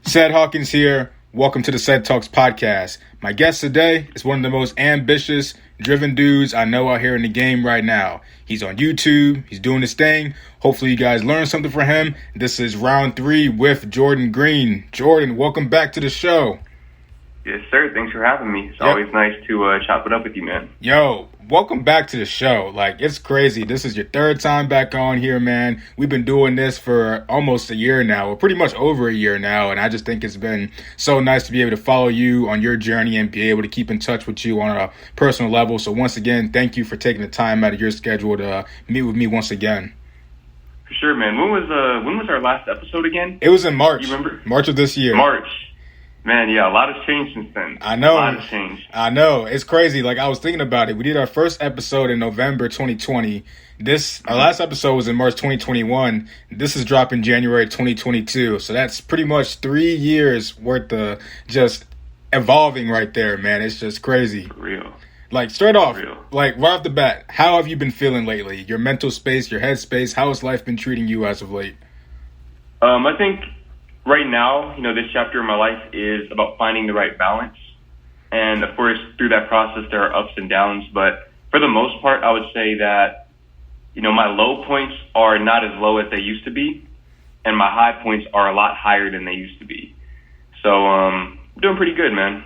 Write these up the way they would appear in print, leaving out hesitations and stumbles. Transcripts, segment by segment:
Ced Hawkins here. Welcome to the CedTalks Podcast. My guest today is one of the most ambitious, driven dudes I know out here in the game right now. He's on YouTube. He's doing his thing. Hopefully you guys learned something from him. This is round 3 with Jordan Green. Jordan, welcome back to the show. Yes, sir. Thanks for having me. It's always nice to chop it up with you, man. Yo, welcome back to the show. It's crazy. This is your third time back on here, man. We've been doing this for almost a year now, or pretty much over a year now, and I just think it's been so nice to be able to follow you on your journey and be able to keep in touch with you on a personal level. So once again, thank you for taking the time out of your schedule to meet with me once again. For sure, man. When was our last episode again? It was in March. You remember? March of this year. March. Man, yeah, a lot has changed since then. I know. A lot has changed. I know. It's crazy. I was thinking about it. We did our first episode in November 2020. Our last episode was in March 2021. This is dropping January 2022. So that's pretty much 3 years worth of just evolving right there, man. It's just crazy. For real. Straight off, right off the bat, how have you been feeling lately? Your mental space, your head space, how has life been treating you as of late? I think right now, this chapter of my life is about finding the right balance. And of course, through that process, there are ups and downs. But for the most part, I would say that, my low points are not as low as they used to be. And my high points are a lot higher than they used to be. So, I'm doing pretty good, man.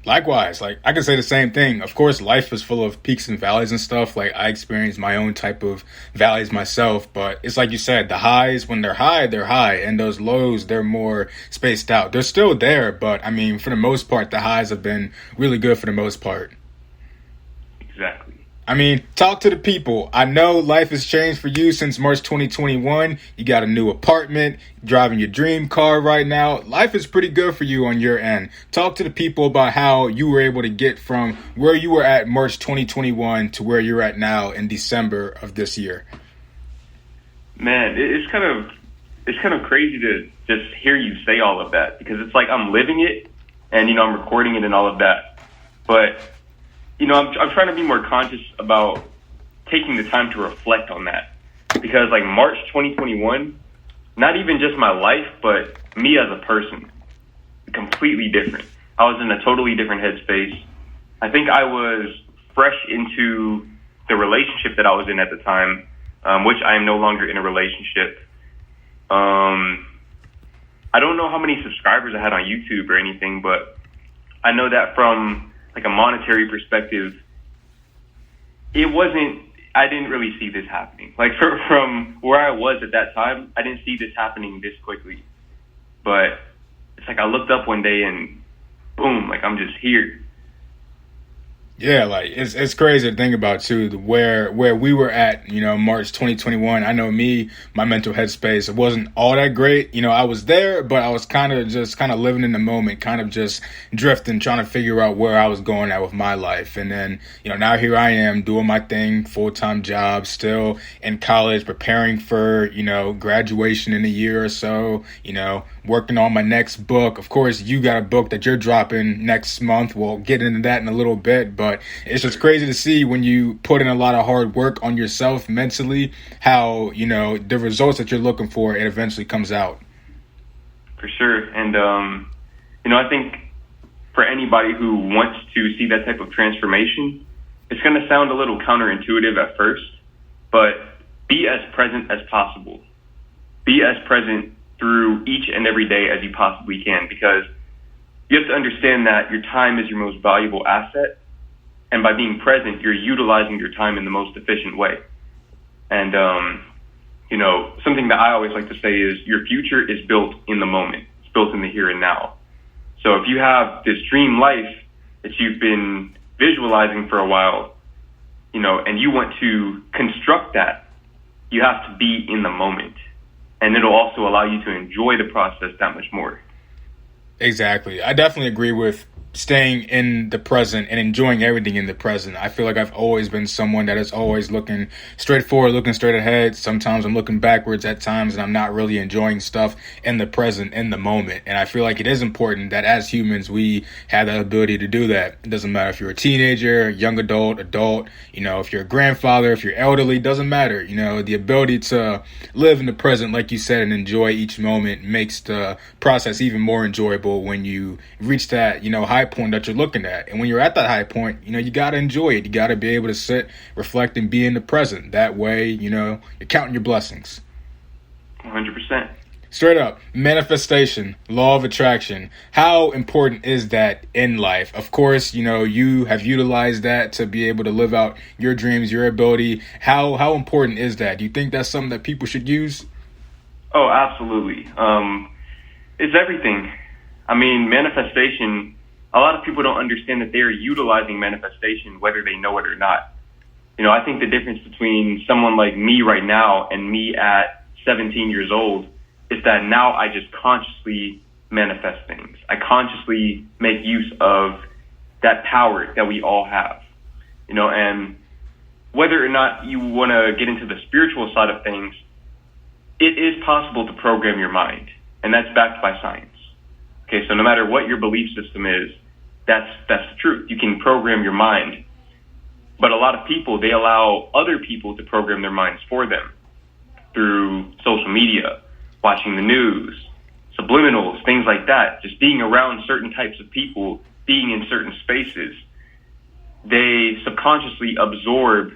Likewise, I can say the same thing. Of course, life is full of peaks and valleys and stuff. I experience my own type of valleys myself, but it's like you said, the highs, when they're high, and those lows, they're more spaced out. They're still there, but for the most part, the highs have been really good for the most part. Exactly. Talk to the people. I know life has changed for you since March 2021. You got a new apartment, driving your dream car right now. Life is pretty good for you on your end. Talk to the people about how you were able to get from where you were at March 2021 to where you're at now in December of this year. Man, it's kind of crazy to just hear you say all of that, because it's like I'm living it and, I'm recording it and all of that. But I'm trying to be more conscious about taking the time to reflect on that, because March 2021, not even just my life, but me as a person, completely different. I was in a totally different headspace. I think I was fresh into the relationship that I was in at the time, which I am no longer in a relationship. I don't know how many subscribers I had on YouTube or anything, but I know that from a monetary perspective, I didn't really see this happening. From where I was at that time, I didn't see this happening this quickly. But it's I looked up one day and boom, I'm just here. Yeah, it's crazy to think about too, where we were at, March 2021. I know my mental headspace, it wasn't all that great. I was there, but I was kind of living in the moment, kind of just drifting, trying to figure out where I was going at with my life. And then, now here I am doing my thing, full-time job, still in college, preparing for, graduation in a year or so, working on my next book. Of course, you got a book that you're dropping next month. We'll get into that in a little bit, but it's just crazy to see when you put in a lot of hard work on yourself mentally, how, the results that you're looking for, it eventually comes out. For sure. And, I think for anybody who wants to see that type of transformation, it's going to sound a little counterintuitive at first, but be as present as possible. Be as present through each and every day as you possibly can, because you have to understand that your time is your most valuable asset. And by being present, you're utilizing your time in the most efficient way. And, something that I always like to say is your future is built in the moment. It's built in the here and now. So if you have this dream life that you've been visualizing for a while, and you want to construct that, you have to be in the moment. And it'll also allow you to enjoy the process that much more. Exactly. I definitely agree with staying in the present and enjoying everything in the present. I feel like I've always been someone that is always looking straight forward, looking straight ahead. Sometimes I'm looking backwards at times, and I'm not really enjoying stuff in the present, in the moment. And I feel like it is important that as humans, we have that ability to do that. It doesn't matter if you're a teenager, young adult, if you're a grandfather, if you're elderly, doesn't matter. The ability to live in the present, like you said, and enjoy each moment makes the process even more enjoyable when you reach that, high point that you're looking at. And when you're at that high point, you got to enjoy it. You got to be able to sit, reflect, and be in the present. That way, you're counting your blessings. 100%. Straight up, manifestation, law of attraction. How important is that in life? Of course, you have utilized that to be able to live out your dreams, your ability. How important is that? Do you think that's something that people should use? Oh, absolutely. It's everything. I mean, manifestation, a lot of people don't understand that they're utilizing manifestation, whether they know it or not. I think the difference between someone like me right now and me at 17 years old is that now I just consciously manifest things. I consciously make use of that power that we all have, and whether or not you want to get into the spiritual side of things, it is possible to program your mind, and that's backed by science. Okay, so no matter what your belief system is, that's the truth. You can program your mind. But a lot of people, they allow other people to program their minds for them through social media, watching the news, subliminals, things like that, just being around certain types of people, being in certain spaces. They subconsciously absorb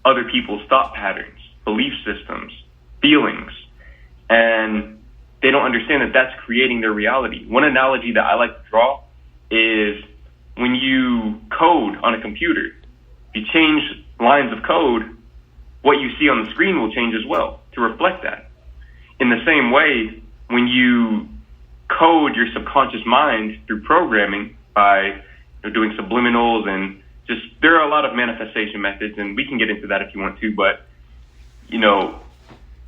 other people's thought patterns, belief systems, feelings, and they don't understand that that's creating their reality. One analogy that I like to draw is when you code on a computer, if you change lines of code, what you see on the screen will change as well to reflect that. In the same way, when you code your subconscious mind through programming by doing subliminals and there are a lot of manifestation methods, and we can get into that if you want to, but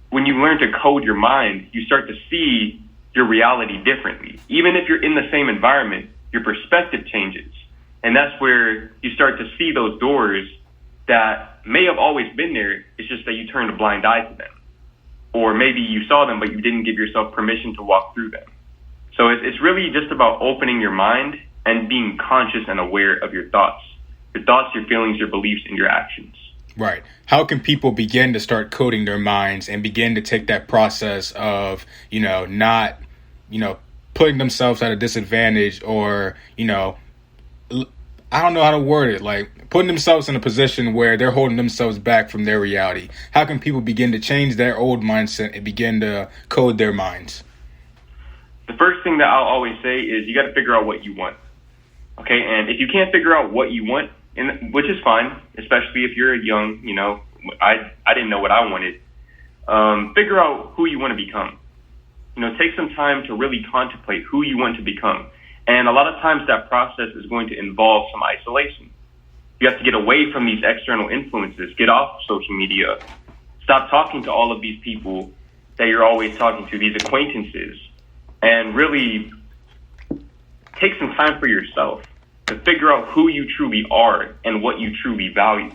when you learn to code your mind, you start to see your reality differently. Even if you're in the same environment, your perspective changes. And that's where you start to see those doors that may have always been there. It's just that you turned a blind eye to them. Or maybe you saw them, but you didn't give yourself permission to walk through them. So it's really just about opening your mind and being conscious and aware of your thoughts, your feelings, your beliefs, and your actions. Right. How can people begin to start coding their minds and begin to take that process of, not, putting themselves at a disadvantage or, I don't know how to word it, like putting themselves in a position where they're holding themselves back from their reality? How can people begin to change their old mindset and begin to code their minds? The first thing that I'll always say is you got to figure out what you want. Okay. And if you can't figure out what you want, which is fine, especially if you're young, I didn't know what I wanted. Figure out who you want to become. Take some time to really contemplate who you want to become. And a lot of times that process is going to involve some isolation. You have to get away from these external influences, get off social media, stop talking to all of these people that you're always talking to, these acquaintances, and really take some time for yourself to figure out who you truly are and what you truly value.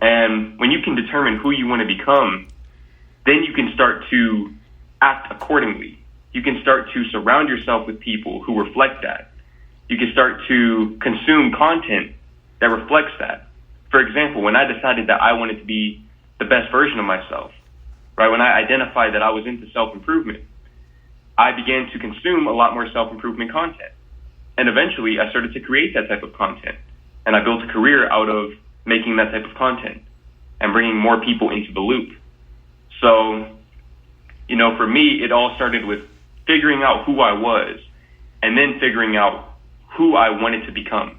And when you can determine who you want to become, then you can start to act accordingly. You can start to surround yourself with people who reflect that. You can start to consume content that reflects that. For example, when I decided that I wanted to be the best version of myself, right? When I identified that I was into self-improvement, I began to consume a lot more self-improvement content. And eventually I started to create that type of content. And I built a career out of making that type of content and bringing more people into the loop. So, for me, it all started with figuring out who I was and then figuring out who I wanted to become.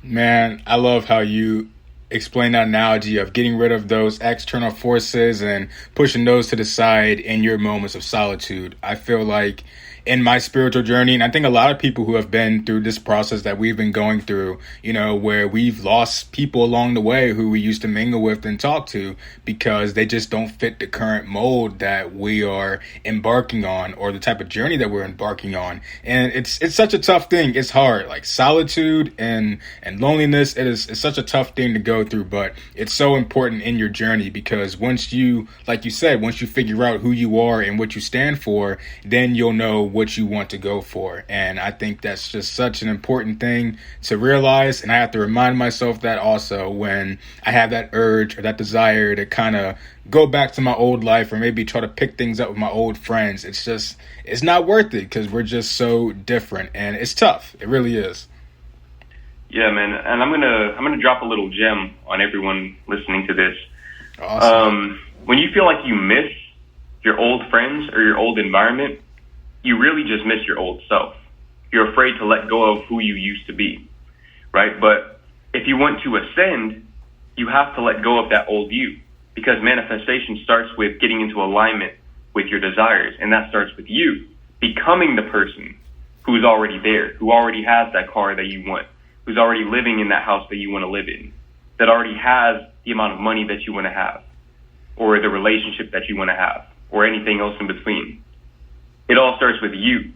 Man, I love how you explain that analogy of getting rid of those external forces and pushing those to the side in your moments of solitude. I feel like in my spiritual journey. And I think a lot of people who have been through this process that we've been going through, where we've lost people along the way who we used to mingle with and talk to because they just don't fit the current mold that we are embarking on or the type of journey that we're embarking on. And it's such a tough thing. It's hard. Like solitude and loneliness, it's such a tough thing to go through, but it's so important in your journey because once you, like you said, once you figure out who you are and what you stand for, then you'll know what you want to go for. And I think that's just such an important thing to realize. And I have to remind myself that also when I have that urge or that desire to kind of go back to my old life or maybe try to pick things up with my old friends. It's not worth it because we're just so different and it's tough. It really is. Yeah, man. And I'm gonna drop a little gem on everyone listening to this. Awesome. When you feel like you miss your old friends or your old environment, you really just miss your old self. You're afraid to let go of who you used to be, right? But if you want to ascend, you have to let go of that old you because manifestation starts with getting into alignment with your desires. And that starts with you becoming the person who's already there, who already has that car that you want, who's already living in that house that you want to live in, that already has the amount of money that you want to have, or the relationship that you want to have, or anything else in between. It all starts with you.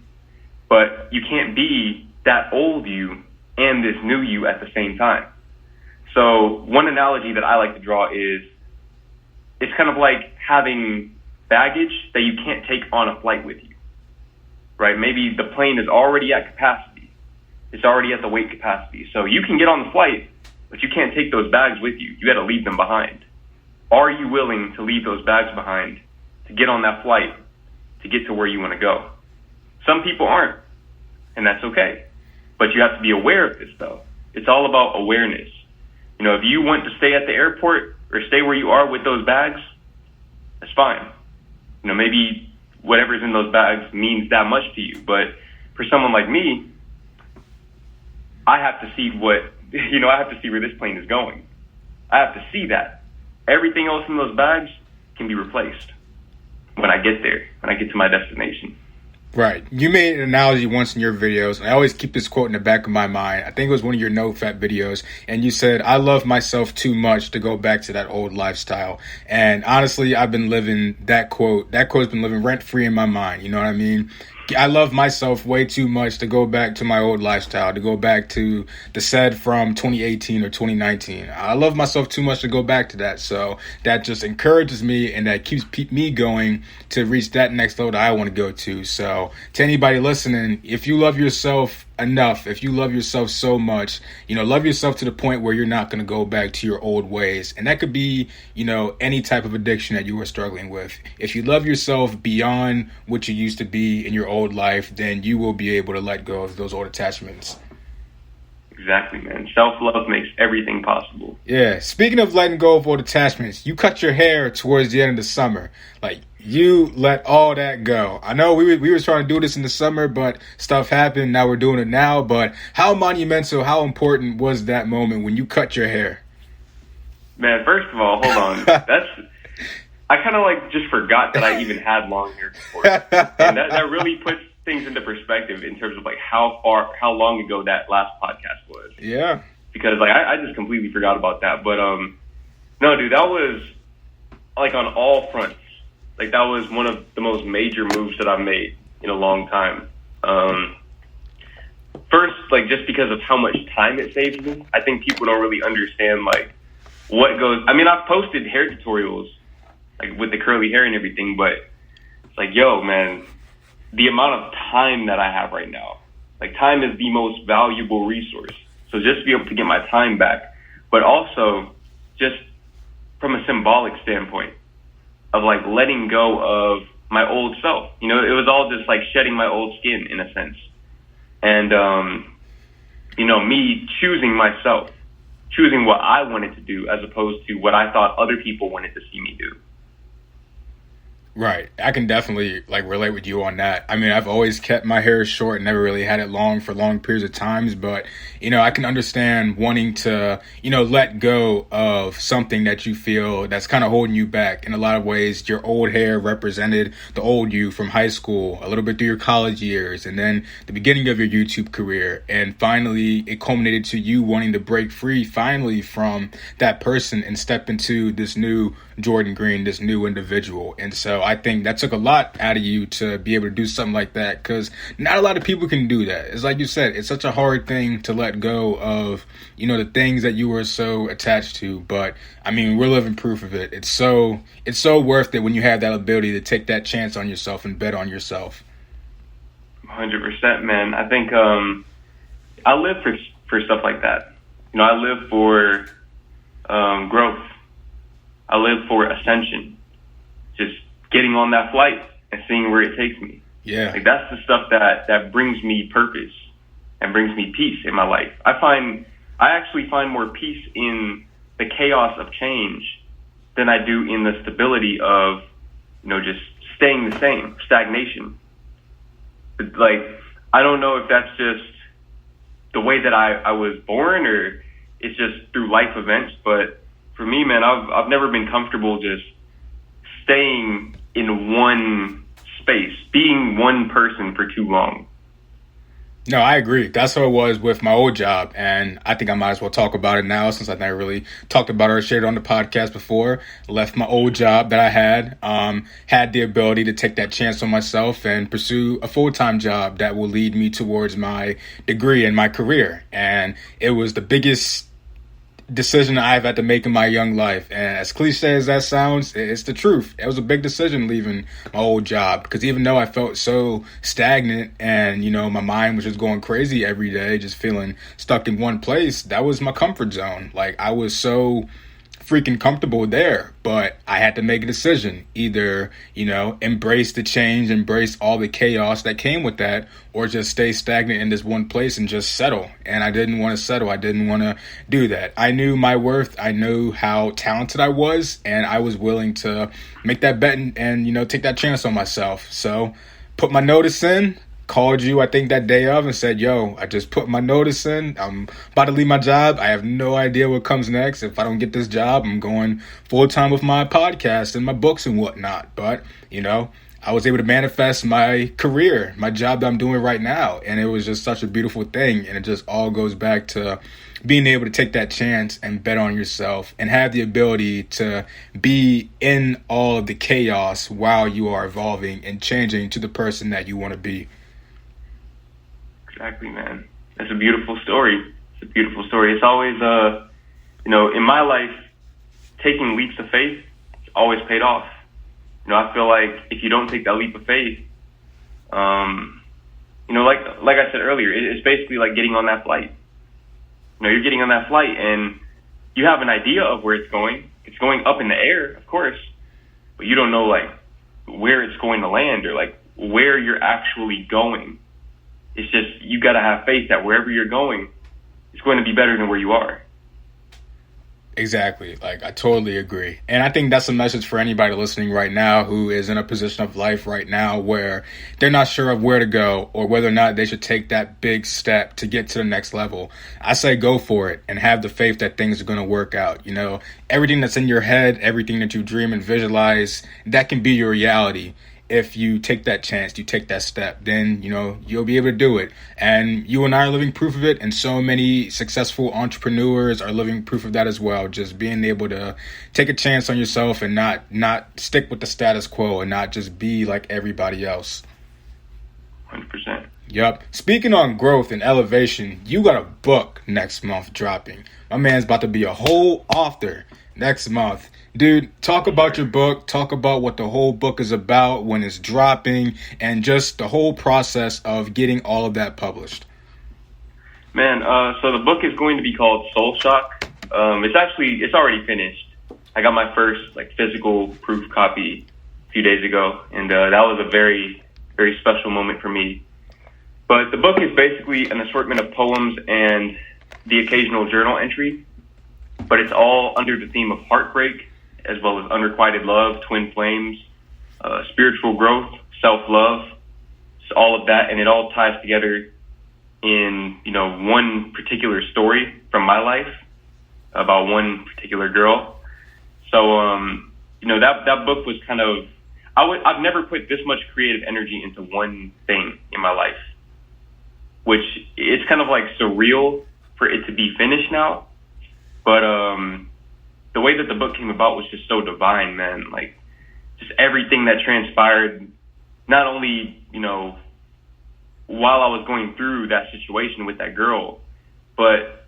But you can't be that old you and this new you at the same time. So one analogy that I like to draw is it's kind of like having baggage that you can't take on a flight with you, right? Maybe the plane is already at capacity. It's already at the weight capacity. So you can get on the flight, but you can't take those bags with you. You got to leave them behind. Are you willing to leave those bags behind to get on that flight, to get to where you want to go? Some people aren't, and that's okay. But you have to be aware of this, though. It's all about awareness. If you want to stay at the airport or stay where you are with those bags, that's fine. Maybe whatever's in those bags means that much to you. But for someone like me, I have to see I have to see where this plane is going. I have to see that. Everything else in those bags can be replaced when I get there, when I get to my destination. Right. You made an analogy once in your videos, and I always keep this quote in the back of my mind. I think it was one of your no-fat videos, and you said, I love myself too much to go back to that old lifestyle. And honestly, I've been living that quote. That quote's been living rent-free in my mind. You know what I mean? I love myself way too much to go back to my old lifestyle, to go back to the Ced from 2018 or 2019. I love myself too much to go back to that. So that just encourages me and that keeps me going to reach that next level that I want to go to. So to anybody listening, if you love yourself enough, if you love yourself so much, love yourself to the point where you're not going to go back to your old ways. And that could be, any type of addiction that you are struggling with. If you love yourself beyond what you used to be in your old life, then you will be able to let go of those old attachments. Exactly, man. Self-love makes everything possible. Yeah. Speaking of letting go of old attachments, you cut your hair towards the end of the summer. Like, you let all that go. I know we were trying to do this in the summer, but stuff happened. Now we're doing it now. But how monumental, how important was that moment when you cut your hair? Man, first of all, hold on. I kind of just forgot that I even had long hair before. And that really puts things into perspective in terms of how long ago that last podcast was. Yeah. Because I just completely forgot about that. But no, dude, that was on all fronts. That was one of the most major moves that I've made in a long time. First, just because of how much time it saves me. I think people don't really understand what goes. I mean, I've posted hair tutorials with the curly hair and everything, but it's yo, man, the amount of time that I have right now. Time is the most valuable resource. So just to be able to get my time back, but also just from a symbolic standpoint of letting go of my old self. It was all just shedding my old skin in a sense. And, me choosing myself, choosing what I wanted to do as opposed to what I thought other people wanted to see me do. Right. I can definitely like relate with you on that. I mean, I've always kept my hair short, never really had it long for long periods of times, but I can understand wanting to, let go of something that you feel that's kind of holding you back. In a lot of ways, your old hair represented the old you from high school, a little bit through your college years, and then the beginning of your YouTube career. And finally, it culminated to you wanting to break free finally from that person and step into this new Jordan Green, this new individual. And so I think that took a lot out of you to be able to do something like that, because not a lot of people can do that. It's like you said, it's such a hard thing to let go of, the things that you were so attached to. But I mean, we're living proof of it. It's so worth it when you have that ability to take that chance on yourself and bet on yourself. 100%, man. I think I live for stuff like that. I live for growth. I live for ascension, just getting on that flight and seeing where it takes me. Yeah. Like that's the stuff that brings me purpose and brings me peace in my life. I actually find more peace in the chaos of change than I do in the stability of, just staying the same, stagnation. Like, I don't know if that's just the way that I was born or it's just through life events, but for me, man, I've never been comfortable just staying in one space, being one person for too long. No, I agree. That's how it was with my old job. And I think I might as well talk about it now since I've never really talked about it or shared it on the podcast before. Left my old job that I had the ability to take that chance on myself and pursue a full-time job that will lead me towards my degree and my career. And it was the biggest decision I've had to make in my young life. And as cliche as that sounds, it's the truth. It was a big decision leaving my old job, because even though I felt so stagnant and, my mind was just going crazy every day, just feeling stuck in one place, that was my comfort zone. Like, I was so freaking comfortable there, but I had to make a decision. Either, embrace the change, embrace all the chaos that came with that, or just stay stagnant in this one place and just settle. And I didn't want to settle. I didn't want to do that. I knew my worth. I knew how talented I was, and I was willing to make that bet and take that chance on myself. So put my notice in. Called you, I think, that day of and said, yo, I just put my notice in. I'm about to leave my job. I have no idea what comes next. If I don't get this job, I'm going full time with my podcast and my books and whatnot. But, I was able to manifest my career, my job that I'm doing right now. And it was just such a beautiful thing. And it just all goes back to being able to take that chance and bet on yourself and have the ability to be in all of the chaos while you are evolving and changing to the person that you want to be. Exactly, man. That's a beautiful story. It's a beautiful story. It's always, in my life, taking leaps of faith, it's always paid off. I feel like if you don't take that leap of faith, like I said earlier, it's basically like getting on that flight. You're getting on that flight and you have an idea of where it's going. It's going up in the air, of course, but you don't know like where it's going to land or like where you're actually going. It's just, you got to have faith that wherever you're going, it's going to be better than where you are. Exactly. Like, I totally agree. And I think that's a message for anybody listening right now who is in a position of life right now where they're not sure of where to go or whether or not they should take that big step to get to the next level. I say go for it and have the faith that things are going to work out. Everything that's in your head, everything that you dream and visualize, that can be your reality. If you take that chance, you take that step, then, you'll be able to do it. And you and I are living proof of it. And so many successful entrepreneurs are living proof of that as well. Just being able to take a chance on yourself and not stick with the status quo and not just be like everybody else. 100%. Yep. Speaking on growth and elevation, you got a book next month dropping. My man's about to be a whole author next month. Dude, talk about your book, talk about what the whole book is about, when it's dropping, and just the whole process of getting all of that published. Man, so the book is going to be called Soul Shock. It's already finished. I got my first physical proof copy a few days ago, and that was a very, very special moment for me. But the book is basically an assortment of poems and the occasional journal entry, but it's all under the theme of heartbreak, as well as unrequited love, twin flames, spiritual growth, self-love, all of that, and it all ties together in, one particular story from my life about one particular girl. So, that book was kind of, I've never put this much creative energy into one thing in my life, which it's kind of like surreal for it to be finished now. But the way that the book came about was just so divine, man. Like, just everything that transpired, not only, while I was going through that situation with that girl, but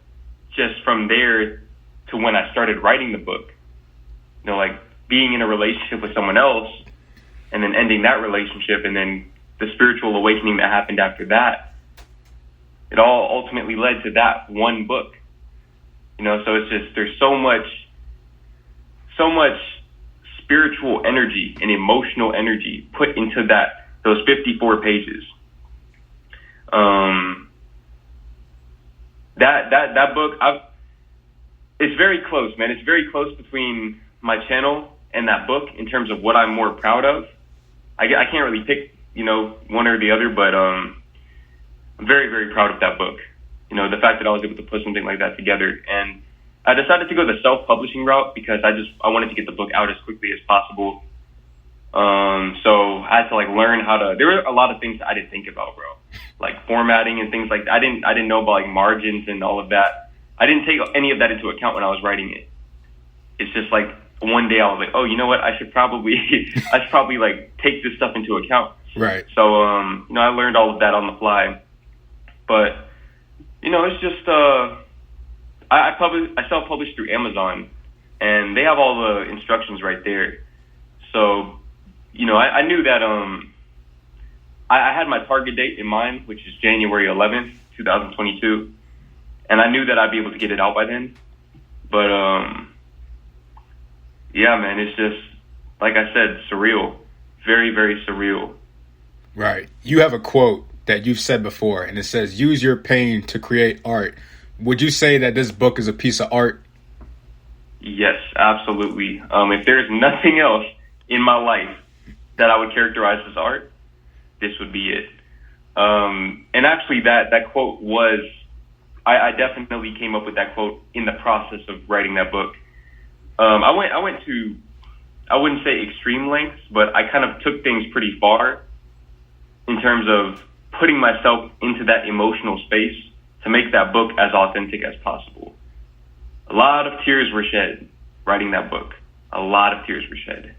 just from there to when I started writing the book, like being in a relationship with someone else and then ending that relationship and then the spiritual awakening that happened after that, it all ultimately led to that one book. So it's just, there's so much spiritual energy and emotional energy put into those 54 pages. That book, it's very close, man. It's very close between my channel and that book in terms of what I'm more proud of. I can't really pick, one or the other, but I'm very, very proud of that book. The fact that I was able to put something like that together. And I decided to go the self-publishing route because I wanted to get the book out as quickly as possible. So I had to learn there were a lot of things that I didn't think about, bro. Like formatting and things like that. I didn't know about margins and all of that. I didn't take any of that into account when I was writing it. It's just one day I was like, oh, you know what? I should probably take this stuff into account. Right. So, I learned all of that on the fly, but, it's just, I self-published through Amazon and they have all the instructions right there. So, I knew that, I had my target date in mind, which is January 11th, 2022. And I knew that I'd be able to get it out by then. But, yeah, man, it's just, like I said, surreal. Very, very surreal. Right. You have a quote that you've said before, and it says, use your pain to create art. Would you say that this book is a piece of art? Yes, absolutely. If there's nothing else in my life that I would characterize as art, this would be it. And actually, that quote was, I definitely came up with that quote in the process of writing that book. I went to, I wouldn't say extreme lengths, but I kind of took things pretty far in terms of putting myself into that emotional space to make that book as authentic as possible. A lot of tears were shed writing that book. A lot of tears were shed.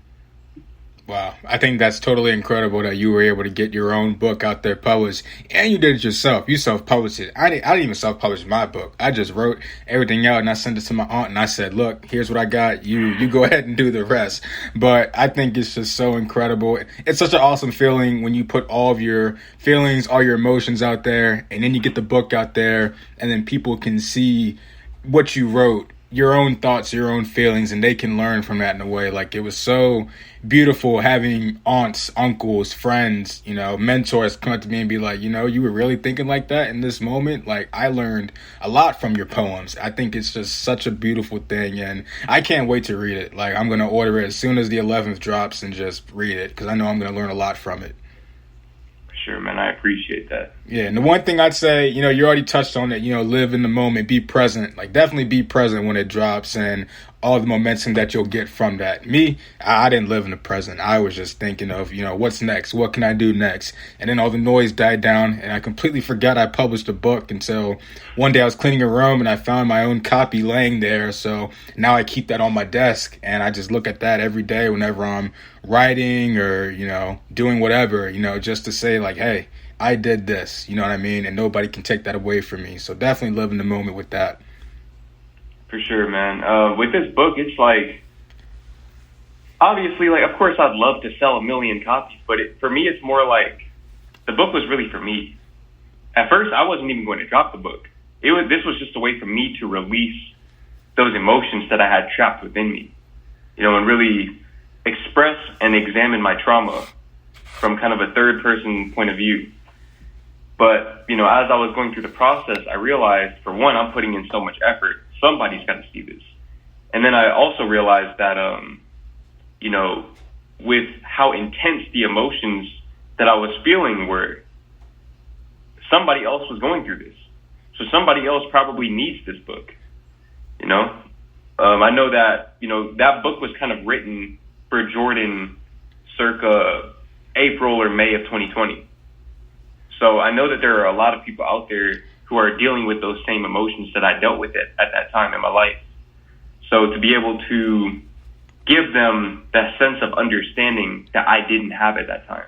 Wow. I think that's totally incredible that you were able to get your own book out there published, and you did it yourself. You self-published it. I didn't even self-publish my book. I just wrote everything out and I sent it to my aunt and I said, look, here's what I got. You go ahead and do the rest. But I think it's just so incredible. It's such an awesome feeling when you put all of your feelings, all your emotions out there, and then you get the book out there and then people can see what you wrote, your own thoughts, your own feelings, and they can learn from that in a way. It was so beautiful having aunts, uncles, friends, mentors come up to me and be like, you were really thinking like that in this moment. I learned a lot from your poems. I think it's just such a beautiful thing, and I can't wait to read it. I'm going to order it as soon as the 11th drops and just read it because I know I'm going to learn a lot from it. Sure, man. I appreciate that. Yeah, and the one thing I'd say, you already touched on it, live in the moment, be present. Definitely be present when it drops and all the momentum that you'll get from that. Me, I didn't live in the present. I was just thinking of, what's next? What can I do next? And then all the noise died down and I completely forgot I published a book until one day I was cleaning a room and I found my own copy laying there. So now I keep that on my desk and I just look at that every day whenever I'm writing or, doing whatever, just to say hey, I did this, you know what I mean? And nobody can take that away from me. So definitely live in the moment with that. For sure, man. With this book, it's obviously, of course I'd love to sell 1 million copies, but for me, it's more the book was really for me. At first, I wasn't even going to drop the book. This was just a way for me to release those emotions that I had trapped within me, and really express and examine my trauma from kind of a third person point of view. But, as I was going through the process, I realized, for one, I'm putting in so much effort. Somebody's got to see this. And then I also realized that, with how intense the emotions that I was feeling were. Somebody else was going through this. So somebody else probably needs this book, you know? I know that, you know, that book was kind of written for Jordan circa April or May of 2020. So I know that there are a lot of people out there who are dealing with those same emotions that I dealt with at that time in my life. So to be able to give them that sense of understanding that I didn't have at that time,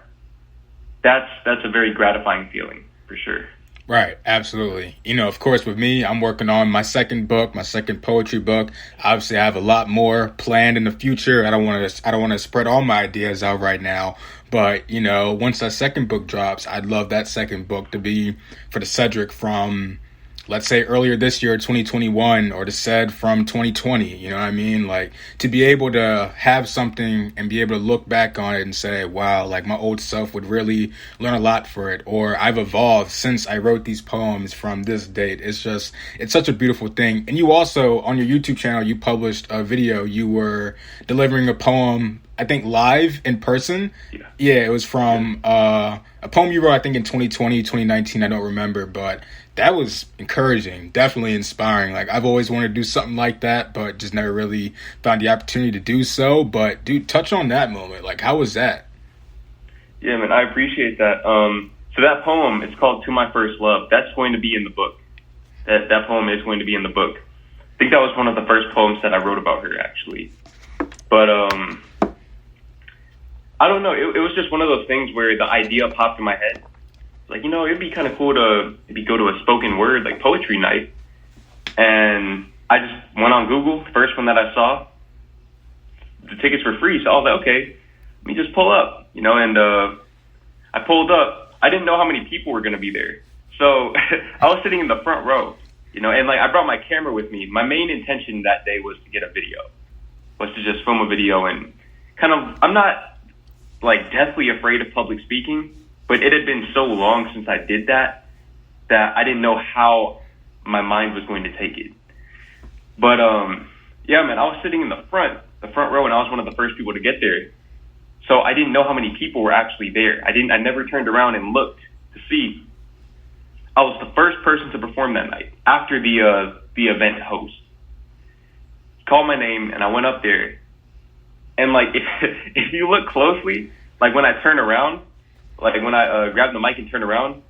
that's a very gratifying feeling for sure. Right, absolutely. You know, of course, with me, I'm working on my second book, my second poetry book. Obviously, I have a lot more planned in the future. I don't want to spread all my ideas out right now. But, you know, once that second book drops, I'd love that second book to be for the Cedric from, let's say, earlier this year, 2021, or the Ced from 2020. You know what I mean? Like, to be able to have something and be able to look back on it and say, wow, like my old self would really learn a lot for it. Or I've evolved since I wrote these poems from this date. It's such a beautiful thing. And you also, on your YouTube channel, you published a video. You were delivering a poem, I think, live in person. Yeah, it was from a poem you wrote, I think, in 2020, 2019. I don't remember, but that was encouraging, definitely inspiring. Like, I've always wanted to do something like that, but just never really found the opportunity to do so. But, dude, touch on that moment. Like, how was that? Yeah, man, I appreciate that. So that poem, it's called To My First Love. That's going to be in the book. That poem is going to be in the book. I think that was one of the first poems that I wrote about her, actually. But I don't know. It was just one of those things where the idea popped in my head. Like, you know, it'd be kind of cool to maybe go to a spoken word, like poetry night. And I just went on Google, first one that I saw. The tickets were free, so I was like, okay, let me just pull up, you know, and I pulled up. I didn't know how many people were going to be there. So I was sitting in the front row, you know, and like I brought my camera with me. My main intention that day was to get a video, was to just film a video and kind of, I'm not like deathly afraid of public speaking, but it had been so long since I did that I didn't know how my mind was going to take it. But yeah, man, I was sitting in the front row, and I was one of the first people to get there. So I didn't know how many people were actually there. I never turned around and looked to see. I was the first person to perform that night after the event host called my name, and I went up there. And like, if you look closely, like when I turn around, like when I grab the mic and turn around,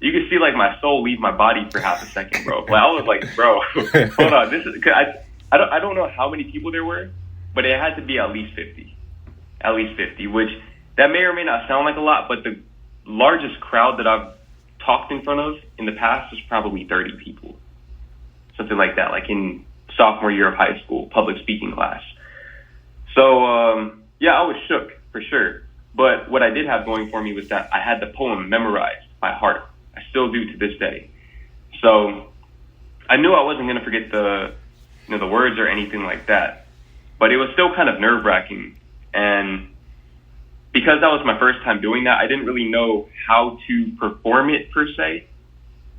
you can see like my soul leave my body for half a second, bro. Like, I was like, bro, hold on. This is, I don't know how many people there were, but it had to be at least 50. At least 50, which that may or may not sound like a lot, but the largest crowd that I've talked in front of in the past was probably 30 people. Something like that, like in sophomore year of high school, public speaking class. So, yeah, I was shook for sure. But what I did have going for me was that I had the poem memorized by heart. I still do to this day. So I knew I wasn't going to forget the words or anything like that. But it was still kind of nerve-wracking. And because that was my first time doing that, I didn't really know how to perform it per se,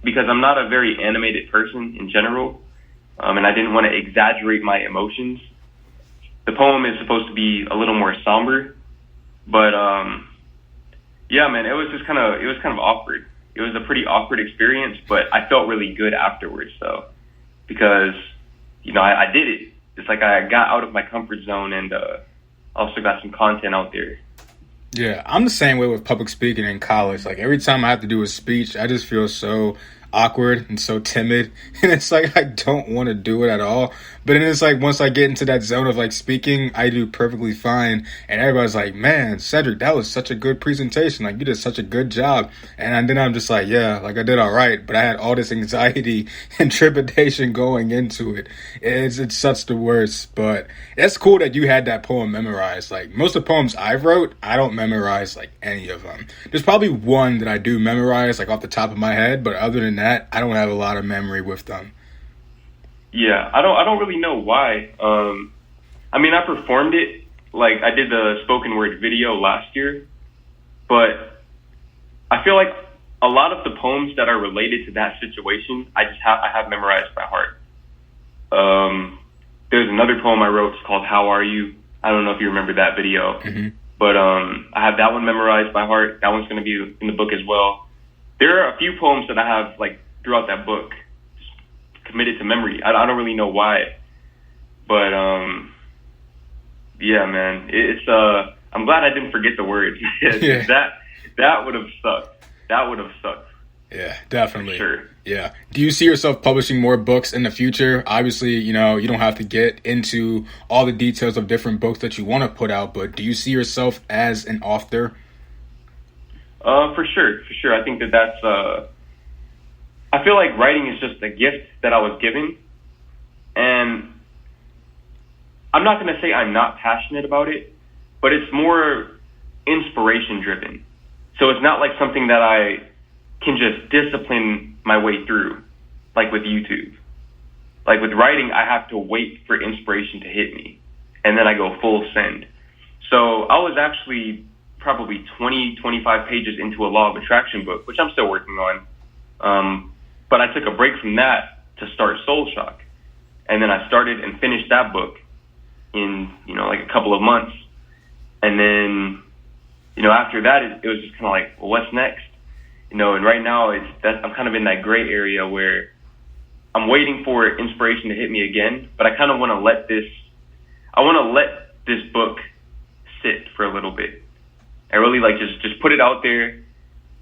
because I'm not a very animated person in general. And I didn't want to exaggerate my emotions. The poem is supposed to be a little more somber, but yeah, man, it was kind of awkward. It was a pretty awkward experience, but I felt really good afterwards, though, because, you know, I did it. It's like I got out of my comfort zone and also got some content out there. Yeah, I'm the same way with public speaking in college. Like, every time I have to do a speech, I just feel so awkward and so timid, and it's like I don't want to do it at all. But then it's like once I get into that zone of like speaking, I do perfectly fine, and everybody's like, man, Cedric, that was such a good presentation, like you did such a good job. And then I'm just like, yeah, like I did all right, but I had all this anxiety and trepidation going into it. It's such the worst. But it's cool that you had that poem memorized. Like, most of the poems I wrote, I don't memorize like any of them. There's probably one that I do memorize like off the top of my head, but other than that, I don't have a lot of memory with them. Yeah, I don't really know why. I mean, I performed it, like I did the spoken word video last year, but I feel like a lot of the poems that are related to that situation, I have memorized by heart. There's another poem I wrote, it's called How Are You? I don't know if you remember that video. Mm-hmm. But I have that one memorized by heart. That one's going to be in the book as well. There are a few poems that I have like throughout that book just committed to memory. I don't really know why, but yeah, man, it's I'm glad I didn't forget the words. Yeah. That would have sucked. That would have sucked. Yeah, definitely. For sure. Yeah. Do you see yourself publishing more books in the future? Obviously, you don't have to get into all the details of different books that you want to put out, but do you see yourself as an author? For sure. I think that's, I feel like writing is just a gift that I was given. And I'm not going to say I'm not passionate about it, but it's more inspiration driven. So it's not like something that I can just discipline my way through, like with YouTube. Like with writing, I have to wait for inspiration to hit me, and then I go full send. So I was actually probably 25 pages into a Law of Attraction book, which I'm still working on. But I took a break from that to start Soul Shock. And then I started and finished that book in, like a couple of months. And then, after that, it was just kind of like, well, what's next? And right now I'm kind of in that gray area where I'm waiting for inspiration to hit me again, but I kind of want to let this book sit for a little bit. I really like just put it out there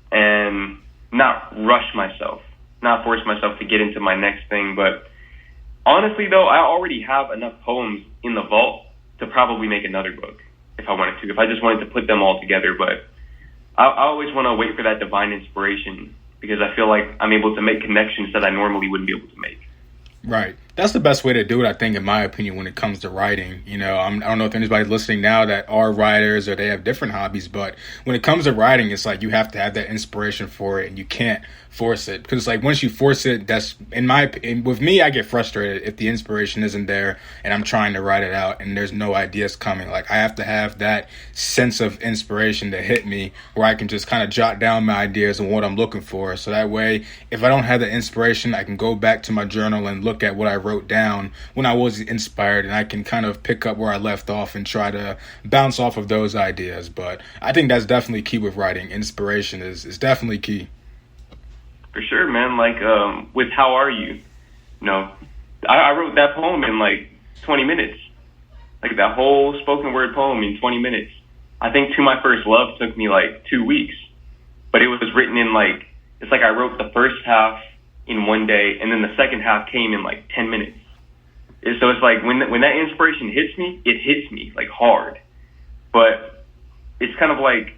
and not rush myself, not force myself to get into my next thing. But honestly, though, I already have enough poems in the vault to probably make another book if I wanted to, if I just wanted to put them all together. But I always want to wait for that divine inspiration because I feel like I'm able to make connections that I normally wouldn't be able to make. Right. That's the best way to do it, I think, in my opinion, when it comes to writing. I don't know if anybody's listening now that are writers or they have different hobbies, but when it comes to writing, it's like you have to have that inspiration for it and you can't force it. Because it's like once you force it, that's, with me, I get frustrated if the inspiration isn't there and I'm trying to write it out and there's no ideas coming. Like I have to have that sense of inspiration to hit me where I can just kind of jot down my ideas and what I'm looking for. So that way, if I don't have the inspiration, I can go back to my journal and look at what I wrote down when I was inspired, and I can kind of pick up where I left off and try to bounce off of those ideas. But I think that's definitely key with writing. Inspiration is definitely key. For sure, man. Like with How Are You? I wrote that poem in like 20 minutes. Like that whole spoken word poem in 20 minutes. I think To My First Love took me like 2 weeks. But it was written in it's like I wrote the first half in one day, and then the second half came in like 10 minutes. So it's like when that inspiration hits me, it hits me like hard. But it's kind of like,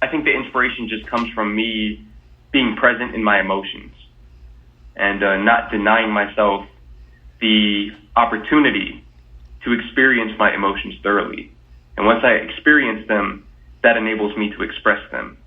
I think the inspiration just comes from me being present in my emotions and not denying myself the opportunity to experience my emotions thoroughly. And once I experience them, that enables me to express them.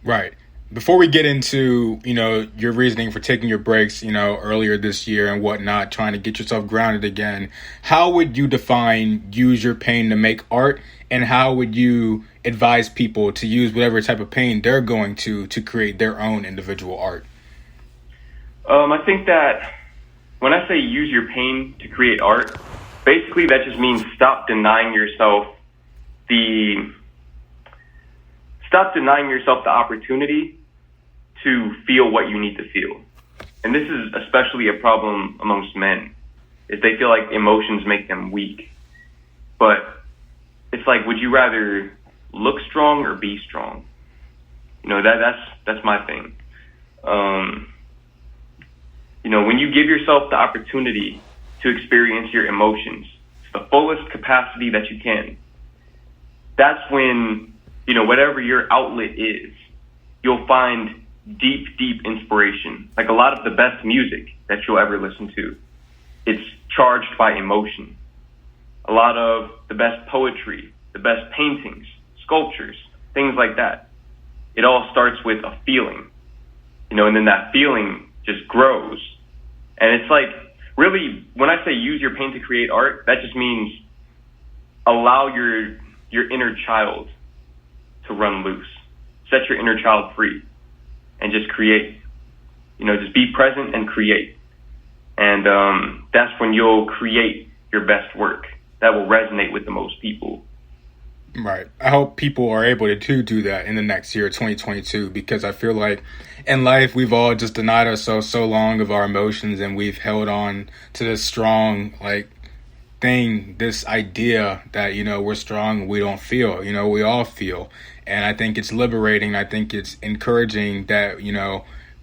Right. Before we get into, your reasoning for taking your breaks, earlier this year and whatnot, trying to get yourself grounded again, how would you define use your pain to make art? And how would you advise people to use whatever type of pain they're going to create their own individual art? I think that when I say use your pain to create art, basically that just means stop denying yourself the opportunity to feel what you need to feel. And this is especially a problem amongst men, is they feel like emotions make them weak. But it's like, would you rather look strong or be strong? That's my thing. When you give yourself the opportunity to experience your emotions to the fullest capacity that you can, that's when, whatever your outlet is, you'll find deep inspiration. Like a lot of the best music that you'll ever listen to, it's charged by emotion. A lot of the best poetry, the best paintings, sculptures, things like that. It all starts with a feeling, and then that feeling just grows. And it's like, really, when I say use your pain to create art, that just means allow your inner child to run loose. Set your inner child free and just create. Just be present and create. And that's when you'll create your best work that will resonate with the most people. Right. I hope people are able to do that in the next year, 2022, because I feel like in life we've all just denied ourselves so long of our emotions, and we've held on to this strong thing, this idea that we're strong, we don't feel. We all feel, and I think it's liberating. I think it's encouraging that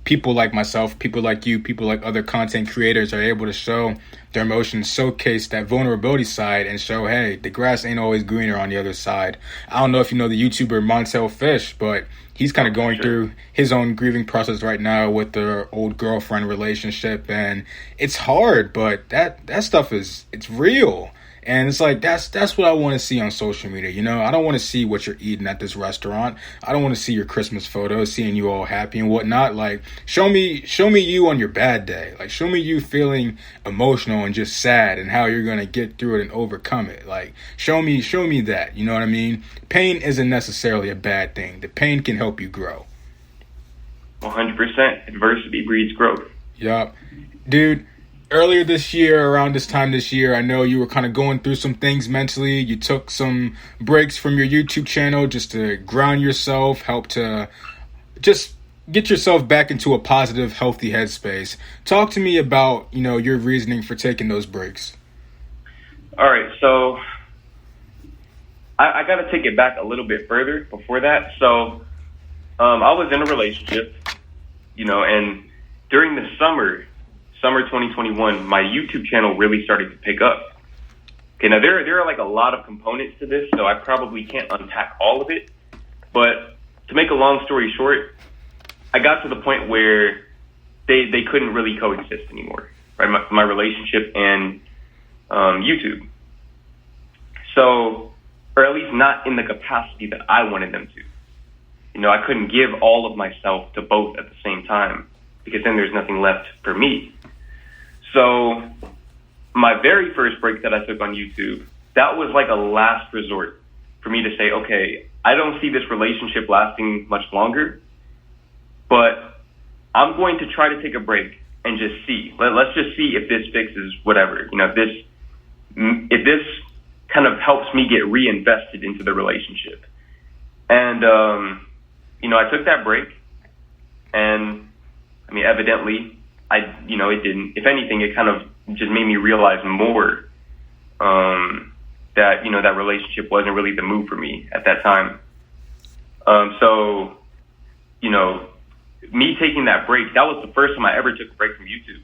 people like myself, people like you, people like other content creators are able to show their emotions, showcase that vulnerability side, and show, hey, the grass ain't always greener on the other side. I don't know if you know the YouTuber Montel Fish, but he's kind of going through his own grieving process right now with their old girlfriend relationship, and it's hard, but that stuff it's real. And it's like that's what I want to see on social media. I don't want to see what you're eating at this restaurant. I don't want to see your Christmas photos, seeing you all happy and whatnot. Like, show me you on your bad day. Like, show me you feeling emotional and just sad, and how you're gonna get through it and overcome it. Like, show me that. You know what I mean? Pain isn't necessarily a bad thing. The pain can help you grow. 100%. Adversity breeds growth. Yup, dude. Earlier this year, around this time this year, I know you were kind of going through some things mentally. You took some breaks from your YouTube channel just to ground yourself, help to just get yourself back into a positive, healthy headspace. Talk to me about, your reasoning for taking those breaks. All right, so I got to take it back a little bit further before that. So I was in a relationship, and during the summer 2021, my YouTube channel really started to pick up. Okay, now there are like a lot of components to this, so I probably can't unpack all of it. But to make a long story short, I got to the point where they couldn't really coexist anymore, right? My relationship and YouTube. So, or at least not in the capacity that I wanted them to. I couldn't give all of myself to both at the same time, because then there's nothing left for me. So my very first break that I took on YouTube, that was like a last resort for me to say, okay, I don't see this relationship lasting much longer, but I'm going to try to take a break and just see. Let's just see if this fixes whatever. If this kind of helps me get reinvested into the relationship. And, I took that break, and evidently, it didn't. If anything, it kind of just made me realize more that that relationship wasn't really the move for me at that time. So, me taking that break, that was the first time I ever took a break from YouTube.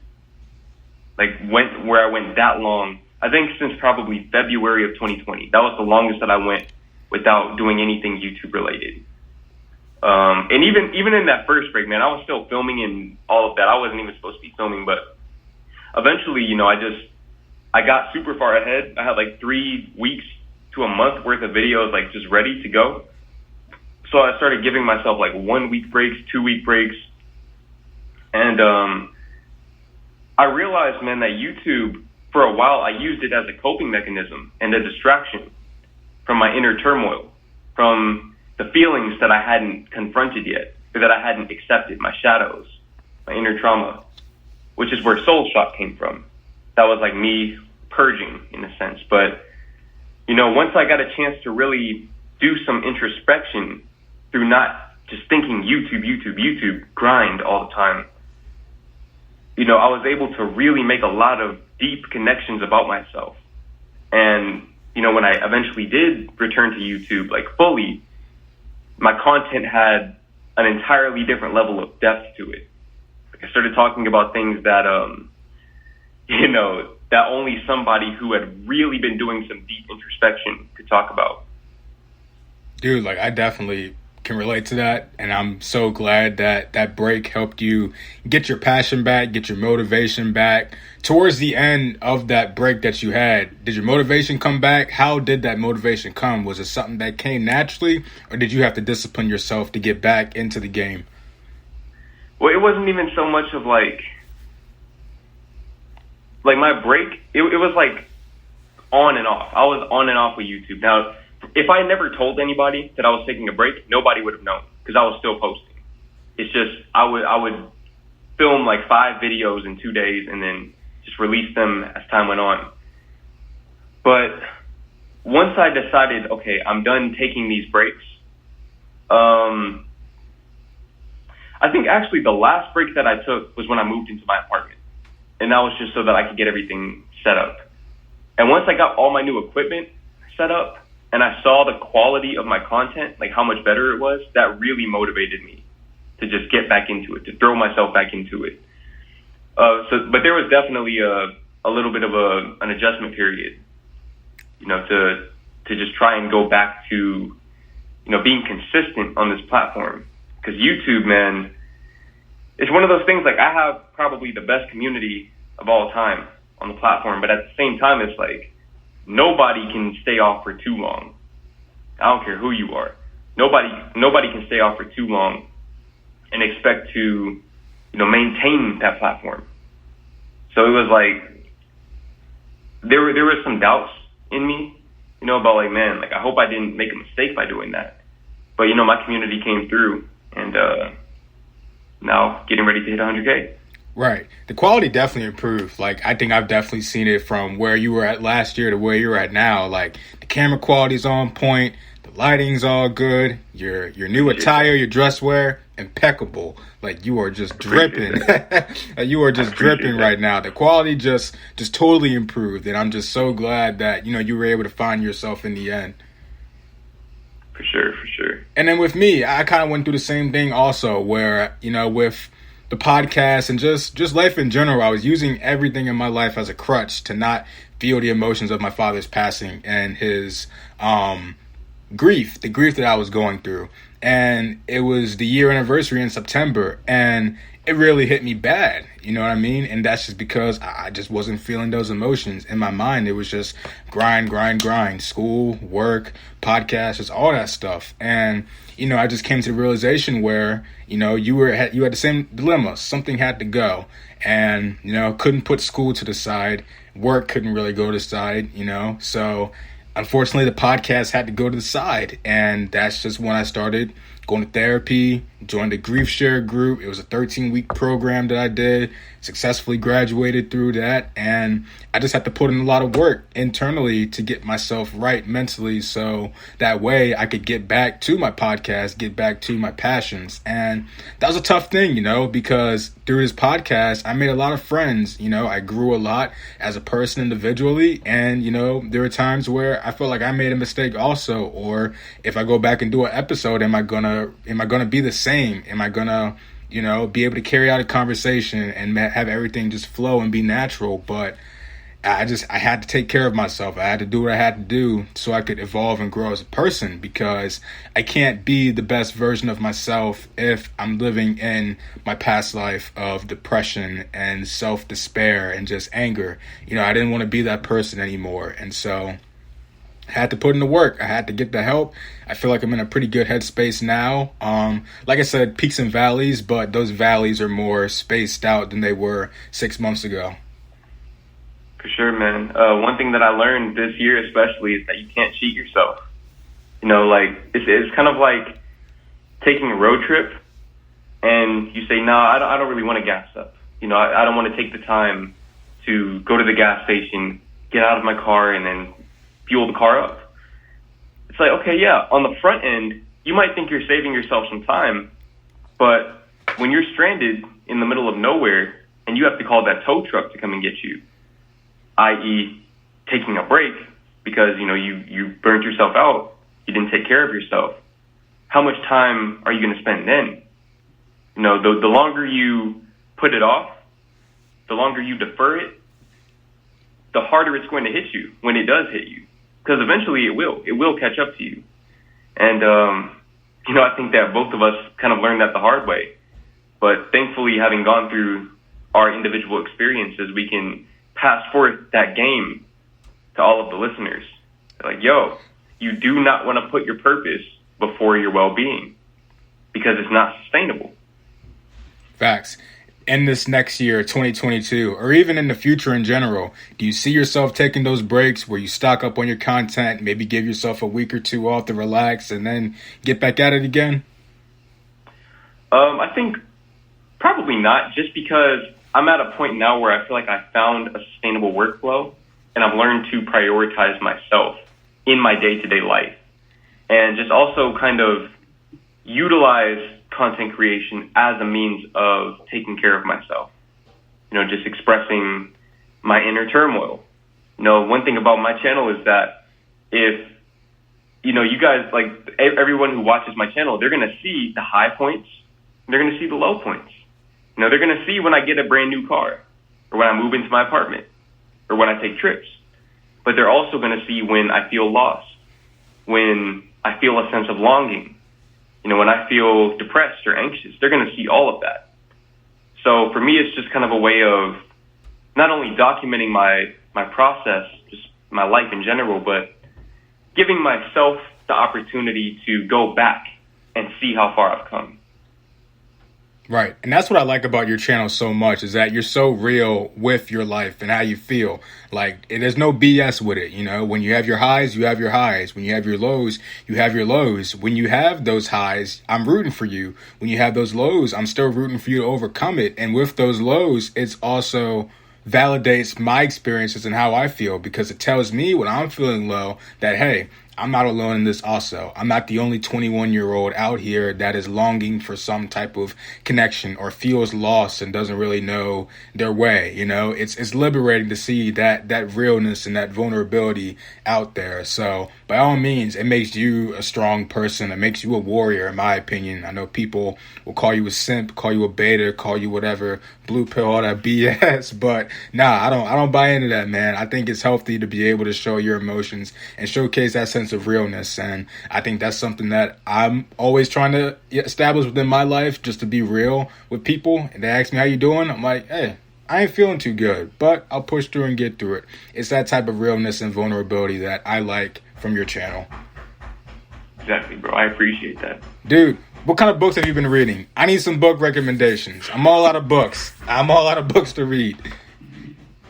Where I went that long, I think since probably February of 2020. That was the longest that I went without doing anything YouTube related. And even in that first break, man, I was still filming and all of that. I wasn't even supposed to be filming, but eventually, I got super far ahead. I had like 3 weeks to a month worth of videos, just ready to go. So I started giving myself 1 week breaks, 2 week breaks. And, I realized, man, that YouTube, for a while, I used it as a coping mechanism and a distraction from my inner turmoil, from the feelings that I hadn't confronted yet, or that I hadn't accepted, my shadows, my inner trauma, which is where Soul Shot came from. That was like me purging, in a sense. But, once I got a chance to really do some introspection through not just thinking YouTube, grind all the time, I was able to really make a lot of deep connections about myself. And, when I eventually did return to YouTube, fully, my content had an entirely different level of depth to it. I started talking about things that, that only somebody who had really been doing some deep introspection could talk about. Dude, I definitely can relate to that, and I'm so glad that that break helped you get your passion back, get your motivation back. Towards the end of that break that you had, did your motivation come back? How did that motivation come? Was it something that came naturally, or did you have to discipline yourself to get back into the game? Well, it wasn't even so much of my break, it was on and off. I was on and off with YouTube. Now, if I never told anybody that I was taking a break, nobody would have known, because I was still posting. It's just I would film 5 videos in 2 days and then just release them as time went on. But once I decided, okay, I'm done taking these breaks, I think actually the last break that I took was when I moved into my apartment. And that was just so that I could get everything set up. And once I got all my new equipment set up and I saw the quality of my content, like how much better it was, that really motivated me to just get back into it, to throw myself back into it. But there was definitely a little bit of an adjustment period, to just try and go back to, being consistent on this platform. Because YouTube, man, it's one of those things, like I have probably the best community of all time on the platform, but at the same time, it's like nobody can stay off for too long. I don't care who you are. Nobody can stay off for too long and expect to, maintain that platform. So it was like, there was some doubts in me, about like, man, like I hope I didn't make a mistake by doing that. But, my community came through and now getting ready to hit 100K. Right. The quality definitely improved. Like, I think I've definitely seen it from where you were at last year to where you're at now. Like, the camera quality's on point. The lighting's all good. Your new attire, your dress wear, impeccable. Like, you are just dripping. You are just dripping right now. The quality just totally improved. And I'm just so glad that, you were able to find yourself in the end. For sure. And then with me, I kind of went through the same thing also where, with the podcast and just life in general, I was using everything in my life as a crutch to not feel the emotions of my father's passing and his grief, the grief that I was going through. And it was the year anniversary in September, and it really hit me bad. You know what I mean? And that's just because I just wasn't feeling those emotions. In my mind, it was just grind, school, work, podcasts, just all that stuff. And, I just came to the realization where, you had the same dilemma. Something had to go. And, couldn't put school to the side. Work couldn't really go to the side, So unfortunately, the podcast had to go to the side. And that's just when I started going to therapy, joined the grief share group. It was a 13-week program that I did, successfully graduated through that. And I just had to put in a lot of work internally to get myself right mentally so that way I could get back to my podcast, get back to my passions. And that was a tough thing, because through this podcast, I made a lot of friends. I grew a lot as a person individually. And, there were times where I felt like I made a mistake also. Or if I go back and do an episode, am I gonna be the same? Am I gonna, be able to carry out a conversation and have everything just flow and be natural? But I had to take care of myself. I had to do what I had to do so I could evolve and grow as a person, because I can't be the best version of myself if I'm living in my past life of depression and self-despair and just anger. I didn't want to be that person anymore. And so I had to put in the work. I had to get the help. I feel like I'm in a pretty good headspace now. Like I said, peaks and valleys, but those valleys are more spaced out than they were 6 months ago. For sure, man. One thing that I learned this year especially is that you can't cheat yourself. It's kind of like taking a road trip and you say, no, I don't really want to gas up. I don't want to take the time to go to the gas station, get out of my car, and then fuel the car up. It's like, okay, yeah, on the front end, you might think you're saving yourself some time, but when you're stranded in the middle of nowhere and you have to call that tow truck to come and get you, i.e. taking a break because, you burnt yourself out, you didn't take care of yourself, how much time are you going to spend then? The longer you put it off, the longer you defer it, the harder it's going to hit you when it does hit you. Because eventually it will catch up to you. And, I think that both of us kind of learned that the hard way. But thankfully, having gone through our individual experiences, we can pass forth that game to all of the listeners. Like, yo, you do not want to put your purpose before your well-being because it's not sustainable. Facts. In this next year, 2022, or even in the future in general, do you see yourself taking those breaks where you stock up on your content, maybe give yourself a week or two off to relax and then get back at it again? I think probably not, just because I'm at a point now where I feel like I found a sustainable workflow and I've learned to prioritize myself in my day-to-day life. And just also kind of utilize content creation as a means of taking care of myself. Just expressing my inner turmoil. One thing about my channel is that if, you guys, like everyone who watches my channel, they're going to see the high points. They're going to see the low points. They're going to see when I get a brand new car, or when I move into my apartment, or when I take trips. But they're also going to see when I feel lost, when I feel a sense of longing, when I feel depressed or anxious. They're going to see all of that. So for me, it's just kind of a way of not only documenting my process, just my life in general, but giving myself the opportunity to go back and see how far I've come. Right. And that's what I like about your channel so much, is that you're so real with your life and how you feel. Like, there's no BS with it. When you have your highs, you have your highs. When you have your lows, you have your lows. When you have those highs, I'm rooting for you. When you have those lows, I'm still rooting for you to overcome it. And with those lows, it's also validates my experiences and how I feel, because it tells me when I'm feeling low that, hey, I'm not alone in this also. I'm not the only 21-year-old out here that is longing for some type of connection or feels lost and doesn't really know their way. It's liberating to see that realness and that vulnerability out there. So by all means, it makes you a strong person. It makes you a warrior, in my opinion. I know people will call you a simp, call you a beta, call you whatever, blue pill, all that BS. But nah, I don't buy into that, man. I think it's healthy to be able to show your emotions and showcase that sense of realness. And I think that's something that I'm always trying to establish within my life, just to be real with people. And they ask me, how you doing? I'm like, hey, I ain't feeling too good, but I'll push through and get through it. It's that type of realness and vulnerability that I like from your channel. Exactly, bro. I appreciate that. Dude, what kind of books have you been reading? I need some book recommendations. I'm all out of books. To read.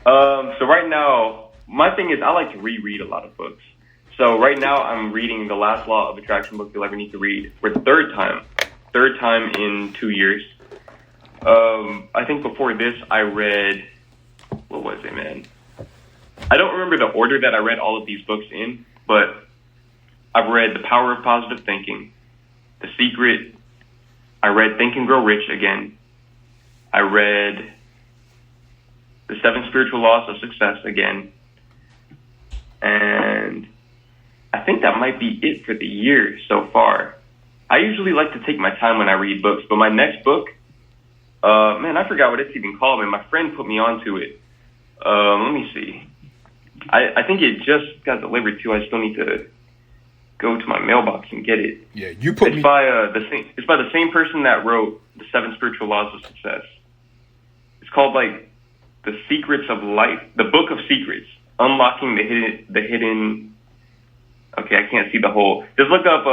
So right now, my thing is I like to reread a lot of books. So right now I'm reading The Last Law of Attraction book you'll ever need to read for the third time in 2 years. I think before this I read, what was it, man? I don't remember the order that I read all of these books in, but I've read The Power of Positive Thinking, The Secret. I read Think and Grow Rich again. I read The 7 Spiritual Laws of Success again. And I think that might be it for the year so far. I usually like to take my time when I read books, but my next book, I forgot what it's even called, man. My friend put me onto it. Let me see. I think it just got delivered too. I still need to go to my mailbox and get it. Yeah, you put it's by the same person that wrote The 7 Spiritual Laws of Success. It's called like The Secrets of Life, The Book of Secrets, Unlocking the Hidden. Okay, I can't see the whole. Just look up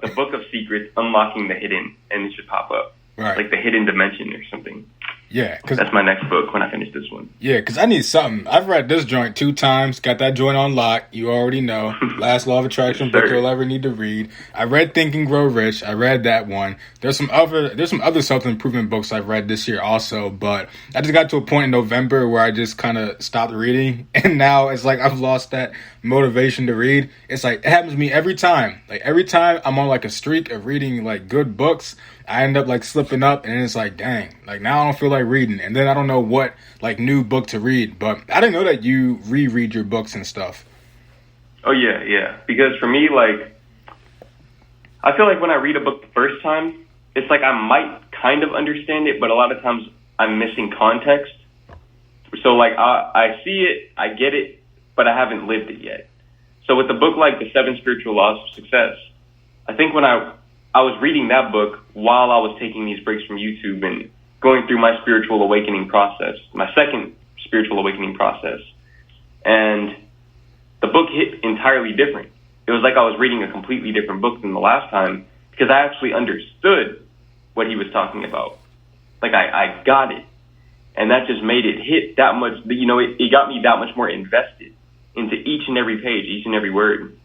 The Book of Secrets, Unlocking the Hidden, and it should pop up. Right. Like The Hidden Dimension or something. Yeah, that's my next book when I finish this one. Yeah, because I need something. I've read this joint 2 times. Got that joint on lock. You already know. Last Law of Attraction Yes, book sir. you'll ever need to read. I read Think and Grow Rich. I read that one. There's some other self-improvement books I've read this year also, but I just got to a point in November where I just kind of stopped reading, and now it's like I've lost that motivation to read. It's like it happens to me every time. Like every time I'm on like a streak of reading like good books, I end up like slipping up, and it's like, dang, like now I don't feel like reading, and then I don't know what like new book to read. But I didn't know that you reread your books and stuff. Oh yeah. Because for me, like, I feel like when I read a book the first time, it's like I might kind of understand it, but a lot of times I'm missing context. So like I see it, I get it, but I haven't lived it yet. So with a book like The 7 Spiritual Laws of Success, I think when I was reading that book while I was taking these breaks from YouTube and going through my spiritual awakening process, my second spiritual awakening process. And the book hit entirely different. It was like I was reading a completely different book than the last time because I actually understood what he was talking about. Like I got it. And that just made it hit that much, it got me that much more invested into each and every page, each and every word.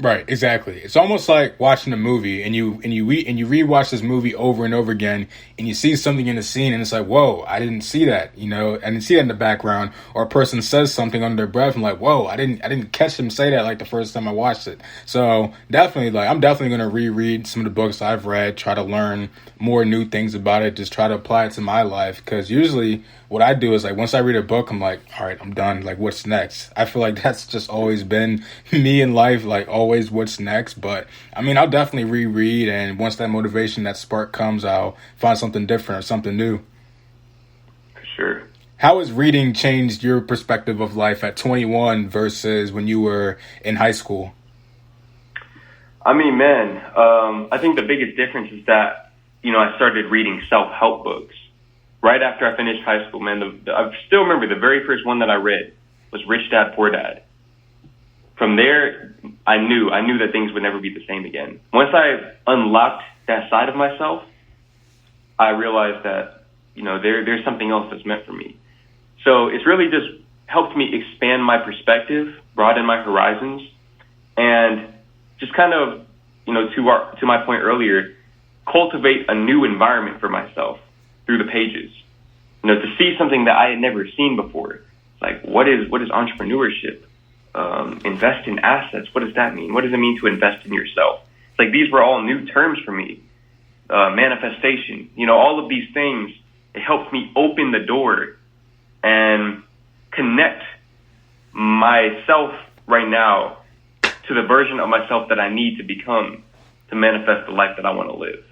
Right, exactly. It's almost like watching a movie and you rewatch this movie over and over again and you see something in the scene and it's like, whoa, I didn't see that, I didn't see that in the background. Or a person says something under their breath and like, whoa, I didn't catch them say that like the first time I watched it. So definitely, like, I'm definitely gonna reread some of the books I've read, try to learn more new things about it, just try to apply it to my life. Because usually what I do is, like, once I read a book, I'm like, all right, I'm done. Like, what's next? I feel like that's just always been me in life, like, always what's next. But, I mean, I'll definitely reread, and once that motivation, that spark comes, I'll find something different or something new. For sure. How has reading changed your perspective of life at 21 versus when you were in high school? I mean, man, I think the biggest difference is that, I started reading self-help books. Right after I finished high school, man, I still remember the very first one that I read was Rich Dad, Poor Dad. From there, I knew that things would never be the same again. Once I unlocked that side of myself, I realized that, there's something else that's meant for me. So it's really just helped me expand my perspective, broaden my horizons, and just kind of, to my point earlier, cultivate a new environment for myself through the pages, to see something that I had never seen before. Like, what is entrepreneurship? Invest in assets. What does that mean? What does it mean to invest in yourself? It's like, these were all new terms for me. Manifestation, all of these things, it helped me open the door and connect myself right now to the version of myself that I need to become to manifest the life that I want to live.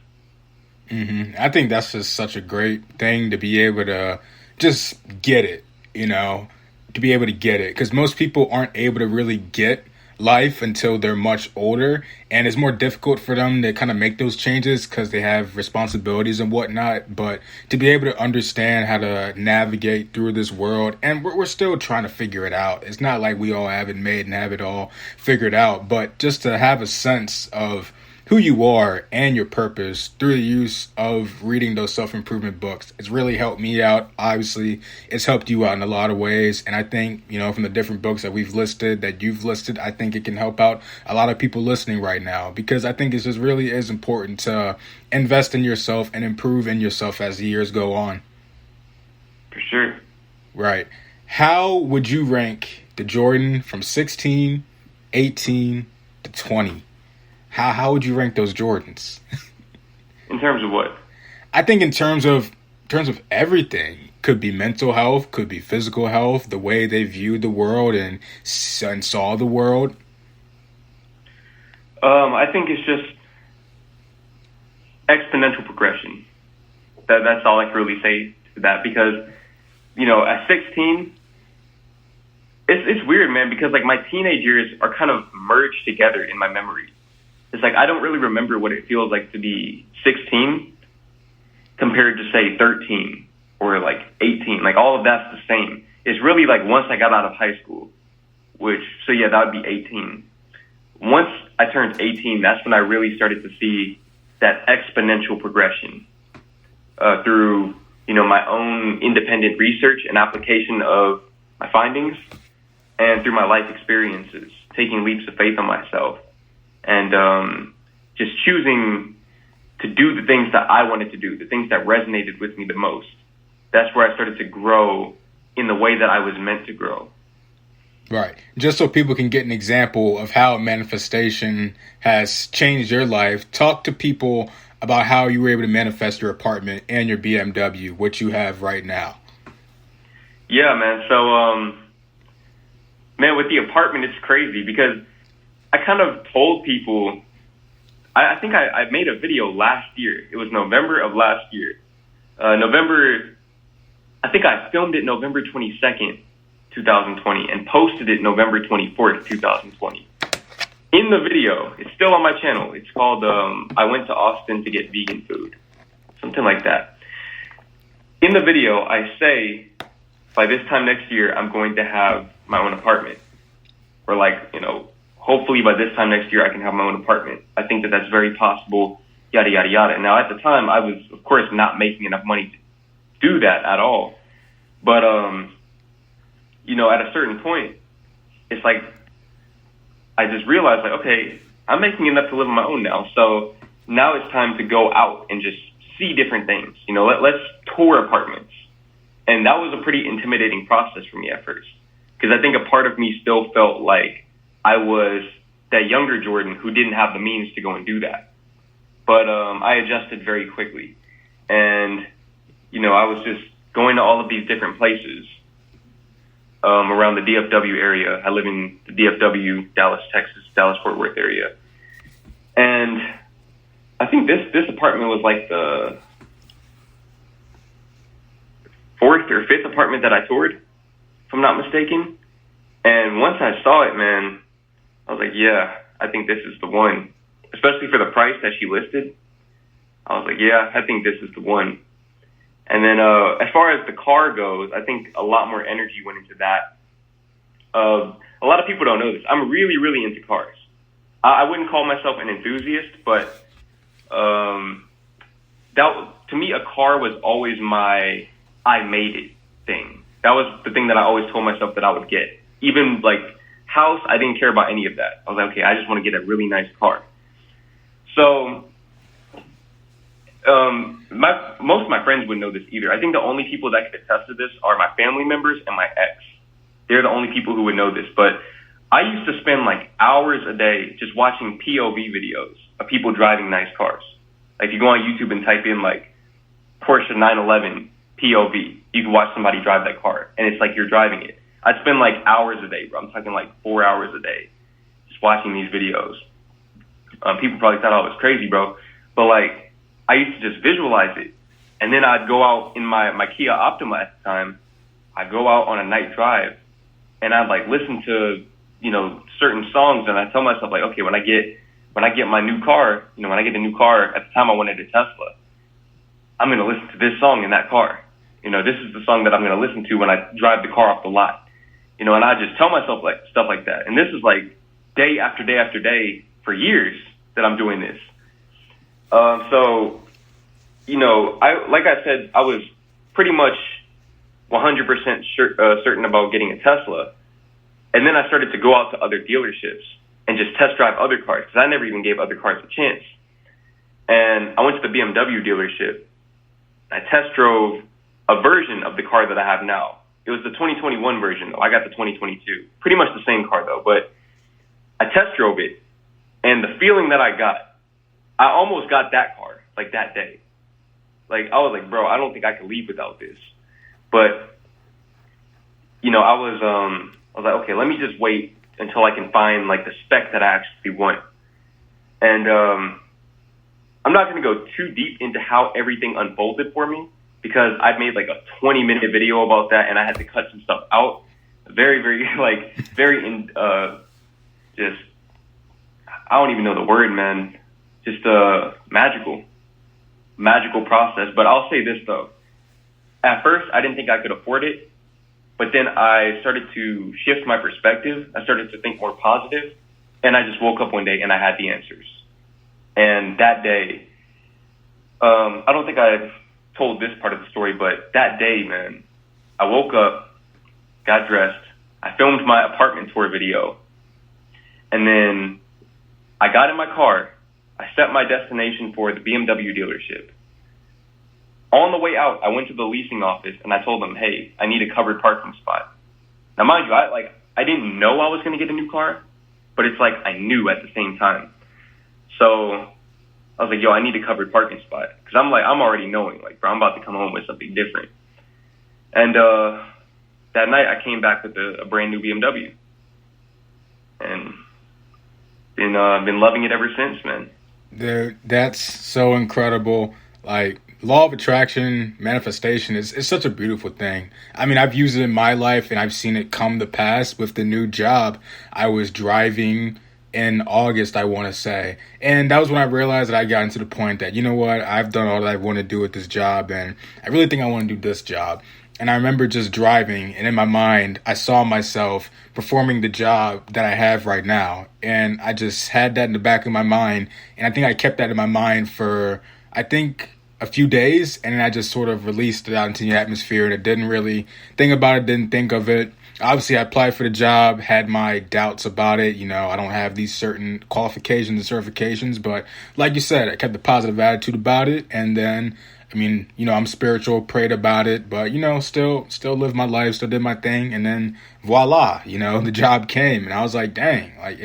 Mm-hmm. I think that's just such a great thing to be able to just get it, to be able to get it. Because most people aren't able to really get life until they're much older. And it's more difficult for them to kind of make those changes because they have responsibilities and whatnot. But to be able to understand how to navigate through this world, and we're still trying to figure it out. It's not like we all have it made and have it all figured out. But just to have a sense of who you are and your purpose through the use of reading those self-improvement books. It's really helped me out. Obviously, it's helped you out in a lot of ways. And I think, from the different books that we've listed, that you've listed, I think it can help out a lot of people listening right now, because I think it just really is important to invest in yourself and improve in yourself as the years go on. For sure. Right. How would you rank the Jordan from 16, 18 to 20? How would you rank those Jordans? In terms of what? I think in terms of everything. Could be mental health, could be physical health, the way they viewed the world and saw the world. I think it's just exponential progression. That's all I can really say to that, because, at 16, it's weird, man, because like my teenage years are kind of merged together in my memory. It's like I don't really remember what it feels like to be 16 compared to, say, 13 or like 18. Like, all of that's the same. It's really like once I got out of high school, that would be 18. Once I turned 18, that's when I really started to see that exponential progression through, my own independent research and application of my findings, and through my life experiences, taking leaps of faith on myself. And just choosing to do the things that I wanted to do, the things that resonated with me the most. That's where I started to grow in the way that I was meant to grow. Right. Just so people can get an example of how manifestation has changed your life, talk to people about how you were able to manifest your apartment and your BMW, which you have right now. Yeah, man. So, with the apartment, it's crazy because I kind of told people, I think I made a video last year. It was November of last year. I think I filmed it November 22nd, 2020, and posted it November 24th, 2020. In the video, it's still on my channel. It's called, I Went to Austin to Get Vegan Food. Something like that. In the video, I say, by this time next year, I'm going to have my own apartment. Or hopefully by this time next year, I can have my own apartment. I think that that's very possible, yada, yada, yada. Now, at the time, I was, of course, not making enough money to do that at all. But, at a certain point, it's like I just realized, like, okay, I'm making enough to live on my own now. So now it's time to go out and just see different things. You know, let's tour apartments. And that was a pretty intimidating process for me at first, because I think a part of me still felt like I was that younger Jordan who didn't have the means to go and do that. But I adjusted very quickly. And, you know, I was just going to all of these different places around the DFW area. I live in the DFW, Dallas, Texas, Dallas-Fort Worth area. And I think this apartment was like the 4th or 5th apartment that I toured, if I'm not mistaken. And once I saw it, man, I was like, yeah, I think this is the one. Especially for the price that she listed. I was like, yeah, I think this is the one. And then as far as the car goes, I think a lot more energy went into that. A lot of people don't know this. I'm really, really into cars. I wouldn't call myself an enthusiast, but that, to me, a car was always my I made it thing. That was the thing that I always told myself that I would get. Even like house, I didn't care about any of that. I was like, okay, I just want to get a really nice car. So most of my friends wouldn't know this either. I think the only people that could attest to this are my family members and my ex. They're the only people who would know this. But I used to spend like hours a day just watching POV videos of people driving nice cars. Like you go on YouTube and type in like Porsche 911 POV. You can watch somebody drive that car, and it's like you're driving it. I'd spend like hours a day, bro. I'm talking like 4 hours a day just watching these videos. People probably thought I was crazy, bro. But like, I used to just visualize it. And then I'd go out in my Kia Optima at the time. I'd go out on a night drive, and I'd like listen to, you know, certain songs. And I tell myself like, okay, when I get my new car, you know, when I get a new car, at the time I wanted a Tesla, I'm going to listen to this song in that car. You know, this is the song that I'm going to listen to when I drive the car off the lot. You know, and I just tell myself like stuff like that. And this is like day after day after day for years that I'm doing this. So, you know, like I said, I was pretty much 100% certain about getting a Tesla. And then I started to go out to other dealerships and just test drive other cars, because I never even gave other cars a chance. And I went to the BMW dealership. I test drove a version of the car that I have now. It was the 2021 version, though. I got the 2022. Pretty much the same car, though. But I test drove it, and the feeling that I got, I almost got that car, like, that day. Like, I was like, bro, I don't think I could leave without this. But, you know, I was like, okay, let me just wait until I can find, like, the spec that I actually want. And I'm not going to go too deep into how everything unfolded for me, because I made like a 20-minute video about that, and I had to cut some stuff out. Very, just, I don't even know the word, man. Just magical process. But I'll say this, though. At first, I didn't think I could afford it, but then I started to shift my perspective. I started to think more positive, and I just woke up one day and I had the answers. And that day, I don't think I've told this part of the story, but that day, man, I woke up, got dressed, I filmed my apartment tour video, and then I got in my car, I set my destination for the BMW dealership. On the way out, I went to the leasing office and I told them, hey, I need a covered parking spot. Now, mind you, I didn't know I was going to get a new car, but it's like I knew at the same time. So I was like, yo, I need a covered parking spot. Because I'm already knowing, like, bro, I'm about to come home with something different. And that night I came back with a brand new BMW. And been loving it ever since, man. Dude, that's so incredible. Like, law of attraction, manifestation is such a beautiful thing. I mean, I've used it in my life and I've seen it come to pass with the new job. I was driving in August, I want to say. And that was when I realized that I got into the point that, you know what, I've done all that I want to do with this job, and I really think I want to do this job. And I remember just driving, and in my mind, I saw myself performing the job that I have right now. And I just had that in the back of my mind. And I think I kept that in my mind for, I think, a few days, and then I just sort of released it out into the atmosphere, and it didn't really think about it, didn't think of it. Obviously, I applied for the job, had my doubts about it. I don't have these certain qualifications and certifications, but like you said, I kept a positive attitude about it. And then, I'm spiritual, prayed about it, but, still lived my life, still did my thing. And then voila, the job came, and I was like, dang, like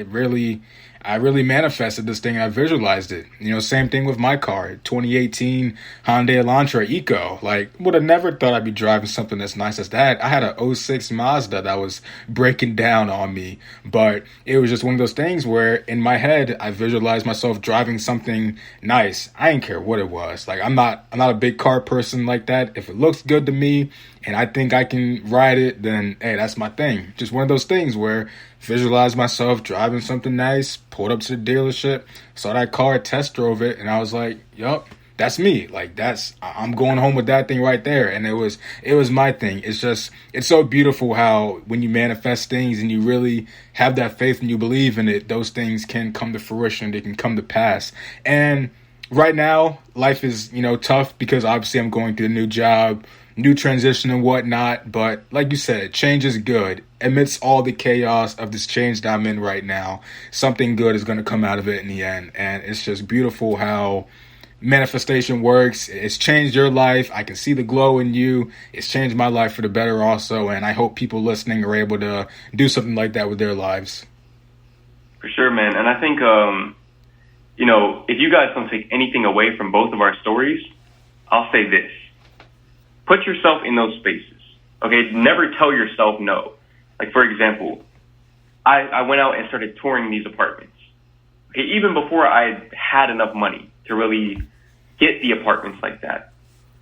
I really manifested this thing. I visualized it. Same thing with my car, 2018 Hyundai Elantra Eco. Like, would have never thought I'd be driving something as nice as that. I had a '06 Mazda that was breaking down on me, but it was just one of those things where in my head I visualized myself driving something nice. I didn't care what it was. Like, I'm not a big car person like that. If it looks good to me and I think I can ride it, then hey, that's my thing. Just one of those things where visualized myself driving something nice, pulled up to the dealership, saw that car, test drove it, and I was like, yup, that's me. Like, I'm going home with that thing right there. And it was my thing. It's so beautiful how when you manifest things and you really have that faith and you believe in it, those things can come to fruition, they can come to pass. And right now, life is, tough because obviously I'm going through a new job, new transition and whatnot. But like you said, change is good. Amidst all the chaos of this change that I'm in right now, something good is going to come out of it in the end. And it's just beautiful how manifestation works. It's changed your life. I can see the glow in you. It's changed my life for the better also. And I hope people listening are able to do something like that with their lives. For sure, man. And I think, if you guys don't take anything away from both of our stories, I'll say this. Put yourself in those spaces. Okay? Never tell yourself no. Like, for example, I went out and started touring these apartments. Okay, even before I had enough money to really get the apartments like that.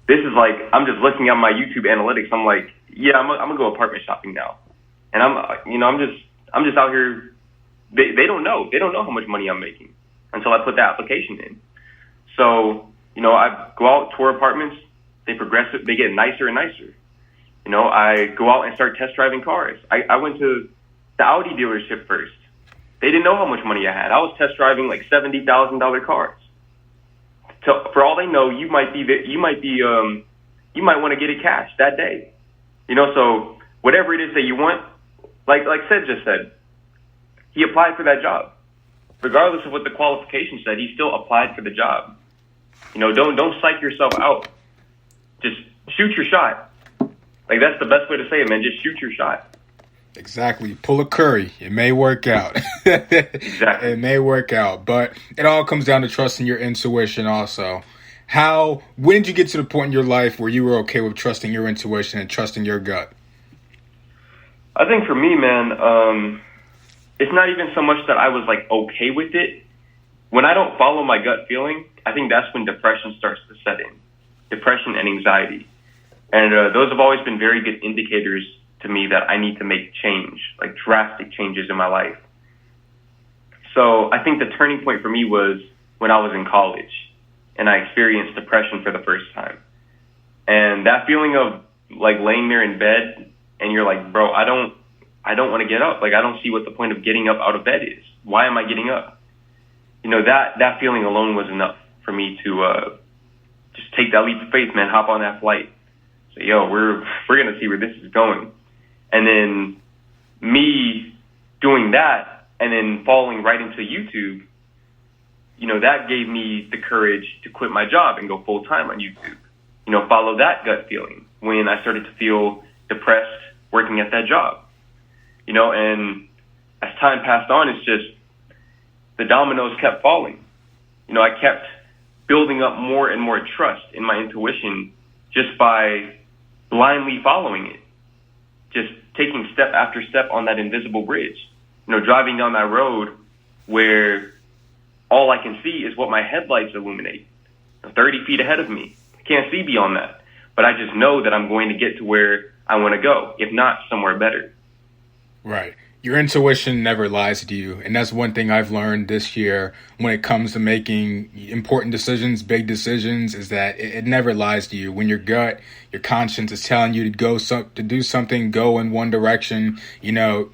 This is like, I'm just looking at my YouTube analytics. I'm like, yeah, I'm gonna go apartment shopping now. And I'm just out here. They don't know. They don't know how much money I'm making until I put the application in. So, I go out, tour apartments. They progress. They get nicer and nicer. I go out and start test driving cars. I went to the Audi dealership first. They didn't know how much money I had. I was test driving like $70,000 cars. So for all they know, you might want to get it cash that day. So whatever it is that you want, like Ced just said, he applied for that job. Regardless of what the qualification said, he still applied for the job. Don't psych yourself out. Just shoot your shot. Like, that's the best way to say it, man. Just shoot your shot. Exactly. Pull a Curry. It may work out. Exactly. It may work out. But it all comes down to trusting your intuition also. When did you get to the point in your life where you were okay with trusting your intuition and trusting your gut? I think for me, man, it's not even so much that I was, like, okay with it. When I don't follow my gut feeling, I think that's when depression starts to set in. Depression and anxiety. And those have always been very good indicators to me that I need to make change, like drastic changes in my life. So I think the turning point for me was when I was in college and I experienced depression for the first time. And that feeling of like laying there in bed and you're like, bro, I don't want to get up. Like, I don't see what the point of getting up out of bed is. Why am I getting up? That feeling alone was enough for me to just take that leap of faith, man, hop on that flight. Say, yo, we're going to see where this is going. And then me doing that and then falling right into YouTube, that gave me the courage to quit my job and go full time on YouTube. Follow that gut feeling when I started to feel depressed working at that job. And as time passed on, it's just the dominoes kept falling. I kept building up more and more trust in my intuition just by blindly following it, just taking step after step on that invisible bridge, driving down that road where all I can see is what my headlights illuminate, 30 feet ahead of me. I can't see beyond that, but I just know that I'm going to get to where I want to go, if not somewhere better. Right. Your intuition never lies to you. And that's one thing I've learned this year when it comes to making important decisions, big decisions, is that it never lies to you. When your gut, your conscience is telling you to do something, go in one direction,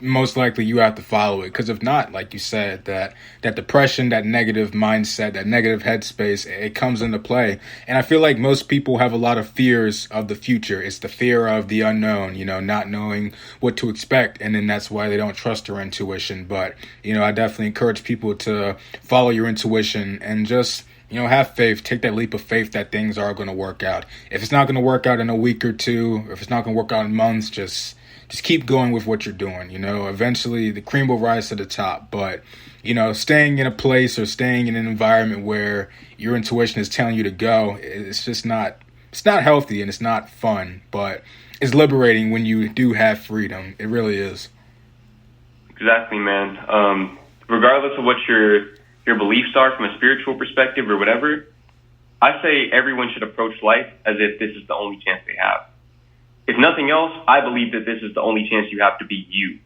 most likely you have to follow it. Because if not, like you said, that depression, that negative mindset, that negative headspace, it comes into play. And I feel like most people have a lot of fears of the future. It's the fear of the unknown, not knowing what to expect. And then that's why they don't trust their intuition. But, I definitely encourage people to follow your intuition and just, have faith, take that leap of faith that things are going to work out. If it's not going to work out in a week or two, or if it's not going to work out in months, just keep going with what you're doing. Eventually the cream will rise to the top. But, staying in a place or staying in an environment where your intuition is telling you to go, it's not healthy and it's not fun, but it's liberating when you do have freedom. It really is. Exactly, man. Regardless of what your beliefs are from a spiritual perspective or whatever, I say everyone should approach life as if this is the only chance they have. If nothing else, I believe that this is the only chance you have to be you.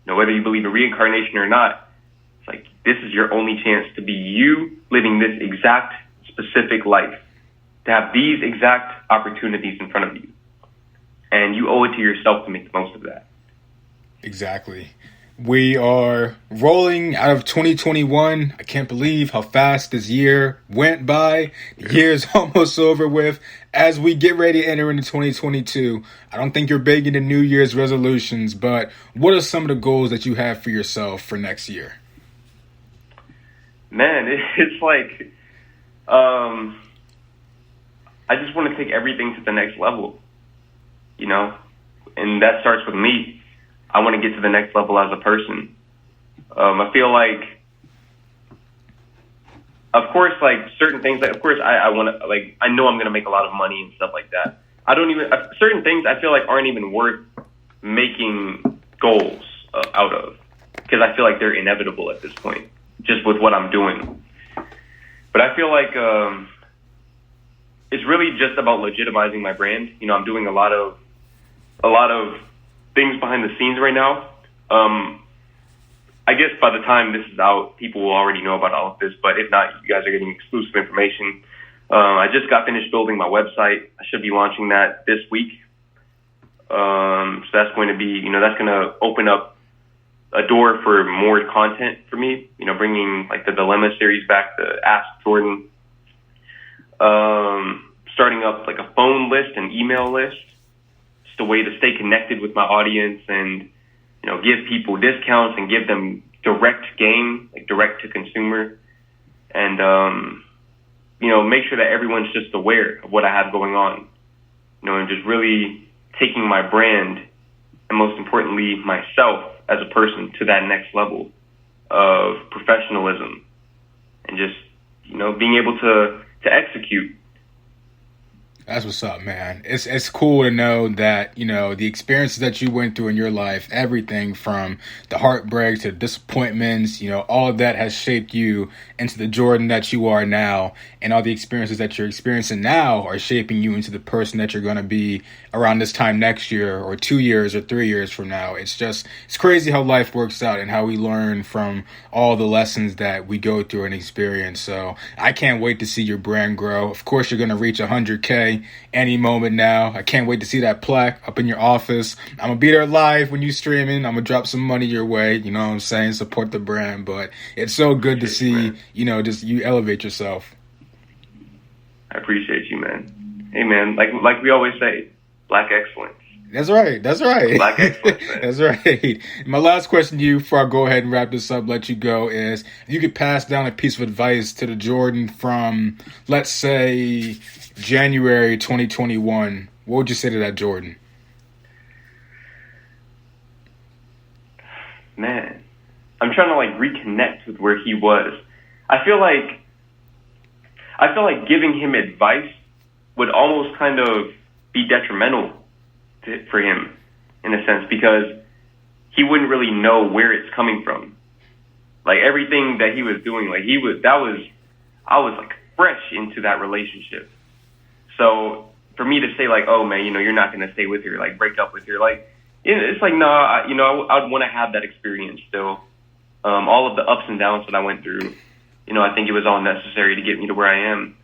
Whether you believe in reincarnation or not, it's like this is your only chance to be you living this exact specific life, to have these exact opportunities in front of you. And you owe it to yourself to make the most of that. Exactly. We are rolling out of 2021. I can't believe how fast this year went by. The year's almost over with. As we get ready to enter into 2022, I don't think you're big into New Year's resolutions, but what are some of the goals that you have for yourself for next year? Man, it's like, I just want to take everything to the next level, and that starts with me. I want to get to the next level as a person. I feel like, of course, like certain things, like, of course, I want to, like, I know I'm going to make a lot of money and stuff like that. Certain things I feel like aren't even worth making goals out of, because I feel like they're inevitable at this point, just with what I'm doing. But I feel like it's really just about legitimizing my brand. I'm doing a lot of things behind the scenes right now. I guess by the time this is out, people will already know about all of this, but if not, you guys are getting exclusive information. I just got finished building my website. I should be launching that this week. So that's going to be, that's going to open up a door for more content for me, bringing like the Dilemma series back, the Ask Jordan, starting up like a phone list and email list, just a way to stay connected with my audience and, give people discounts and give them direct game, like direct to consumer, and, make sure that everyone's just aware of what I have going on, and just really taking my brand and most importantly, myself as a person to that next level of professionalism and just, being able to execute. That's what's up, man. It's cool to know that, the experiences that you went through in your life, everything from the heartbreak to the disappointments, all of that has shaped you into the Jordan that you are now. And all the experiences that you're experiencing now are shaping you into the person that you're going to be around this time next year or 2 years or 3 years from now. It's crazy how life works out and how we learn from all the lessons that we go through and experience. So I can't wait to see your brand grow. Of course, you're going to reach 100K any moment now. I can't wait to see that plaque up in your office. I'm gonna be there live when you streaming. I'm gonna drop some money your way. You know what I'm saying? Support the brand. But it's so good to see, just you elevate yourself. I appreciate you, man. Hey, man, like we always say, Black excellence. That's right. Black excellence, man. That's right. My last question to you before I go ahead and wrap this up, let you go, is if you could pass down a piece of advice to the Jordan from, let's say, January 2021, what would you say to that Jordan? Man, I'm trying to reconnect with where he was. I feel like giving him advice would almost kind of be detrimental for him in a sense, because he wouldn't really know where it's coming from. Like everything that he was doing, I was fresh into that relationship. So for me to say oh man, you're not going to stay with her, break up with her, it's like, no, I'd want to have that experience still. All of the ups and downs that I went through, I think it was all necessary to get me to where I am.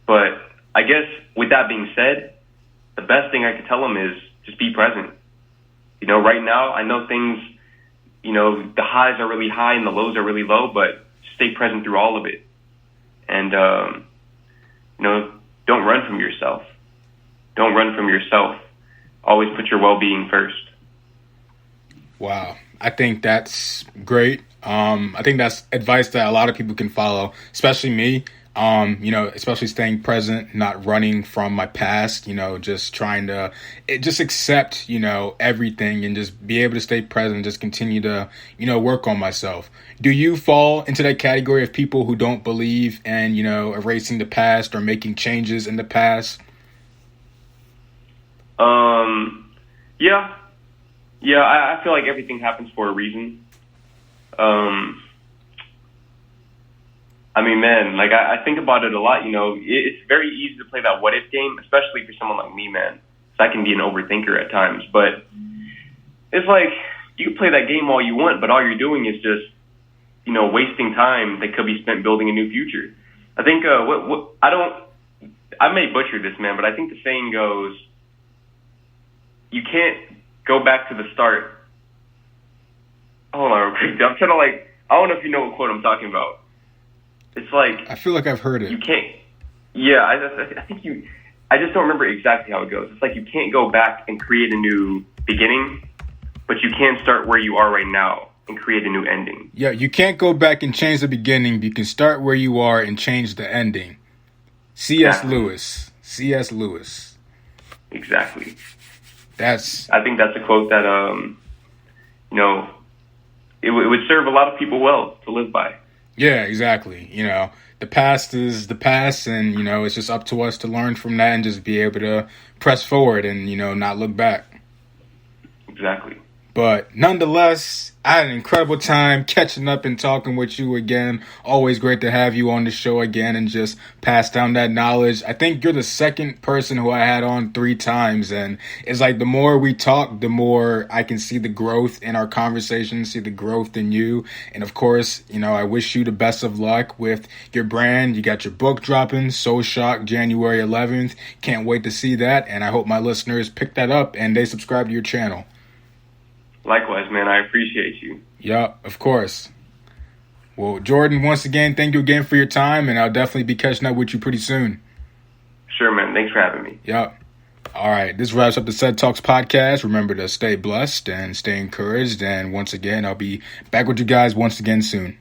But I guess with that being said, the best thing I could tell them is just be present. Right now, I know things, the highs are really high and the lows are really low, but stay present through all of it. And, don't run from yourself. Don't run from yourself. Always put your well-being first. Wow. I think that's great. I think that's advice that a lot of people can follow, especially me. Especially staying present, not running from my past, just trying to just accept, everything and just be able to stay present, just continue to, work on myself. Do you fall into that category of people who don't believe in, erasing the past or making changes in the past? Yeah. Yeah, I feel like everything happens for a reason. I mean, man, like I think about it a lot, it's very easy to play that what if game, especially for someone like me, man. So I can be an overthinker at times, but it's like you can play that game all you want, but all you're doing is just, wasting time that could be spent building a new future. I think, I may butcher this, man, but I think the saying goes, you can't go back to the start. Hold on real quick. I'm trying to I don't know if you know what quote I'm talking about. It's like, I feel like I've heard it. You can't. Yeah, I think you. I just don't remember exactly how it goes. It's like you can't go back and create a new beginning, but you can start where you are right now and create a new ending. Yeah, you can't go back and change the beginning, but you can start where you are and change the ending. C.S. Lewis. C.S. Lewis. Exactly. I think that's a quote that it would serve a lot of people well to live by. Yeah, exactly. The past is the past, and, it's just up to us to learn from that and just be able to press forward and, not look back. Exactly. But nonetheless, I had an incredible time catching up and talking with you again. Always great to have you on the show again and just pass down that knowledge. I think you're the second person who I had on 3 times. And it's like the more we talk, the more I can see the growth in our conversation, see the growth in you. And of course, I wish you the best of luck with your brand. You got your book dropping, So Shocked, January 11th. Can't wait to see that. And I hope my listeners pick that up and they subscribe to your channel. Likewise, man. I appreciate you. Yeah, of course. Well, Jordan, once again, thank you again for your time, and I'll definitely be catching up with you pretty soon. Sure, man. Thanks for having me. Yeah. All right. This wraps up the CedTalks Podcast. Remember to stay blessed and stay encouraged. And once again, I'll be back with you guys once again soon.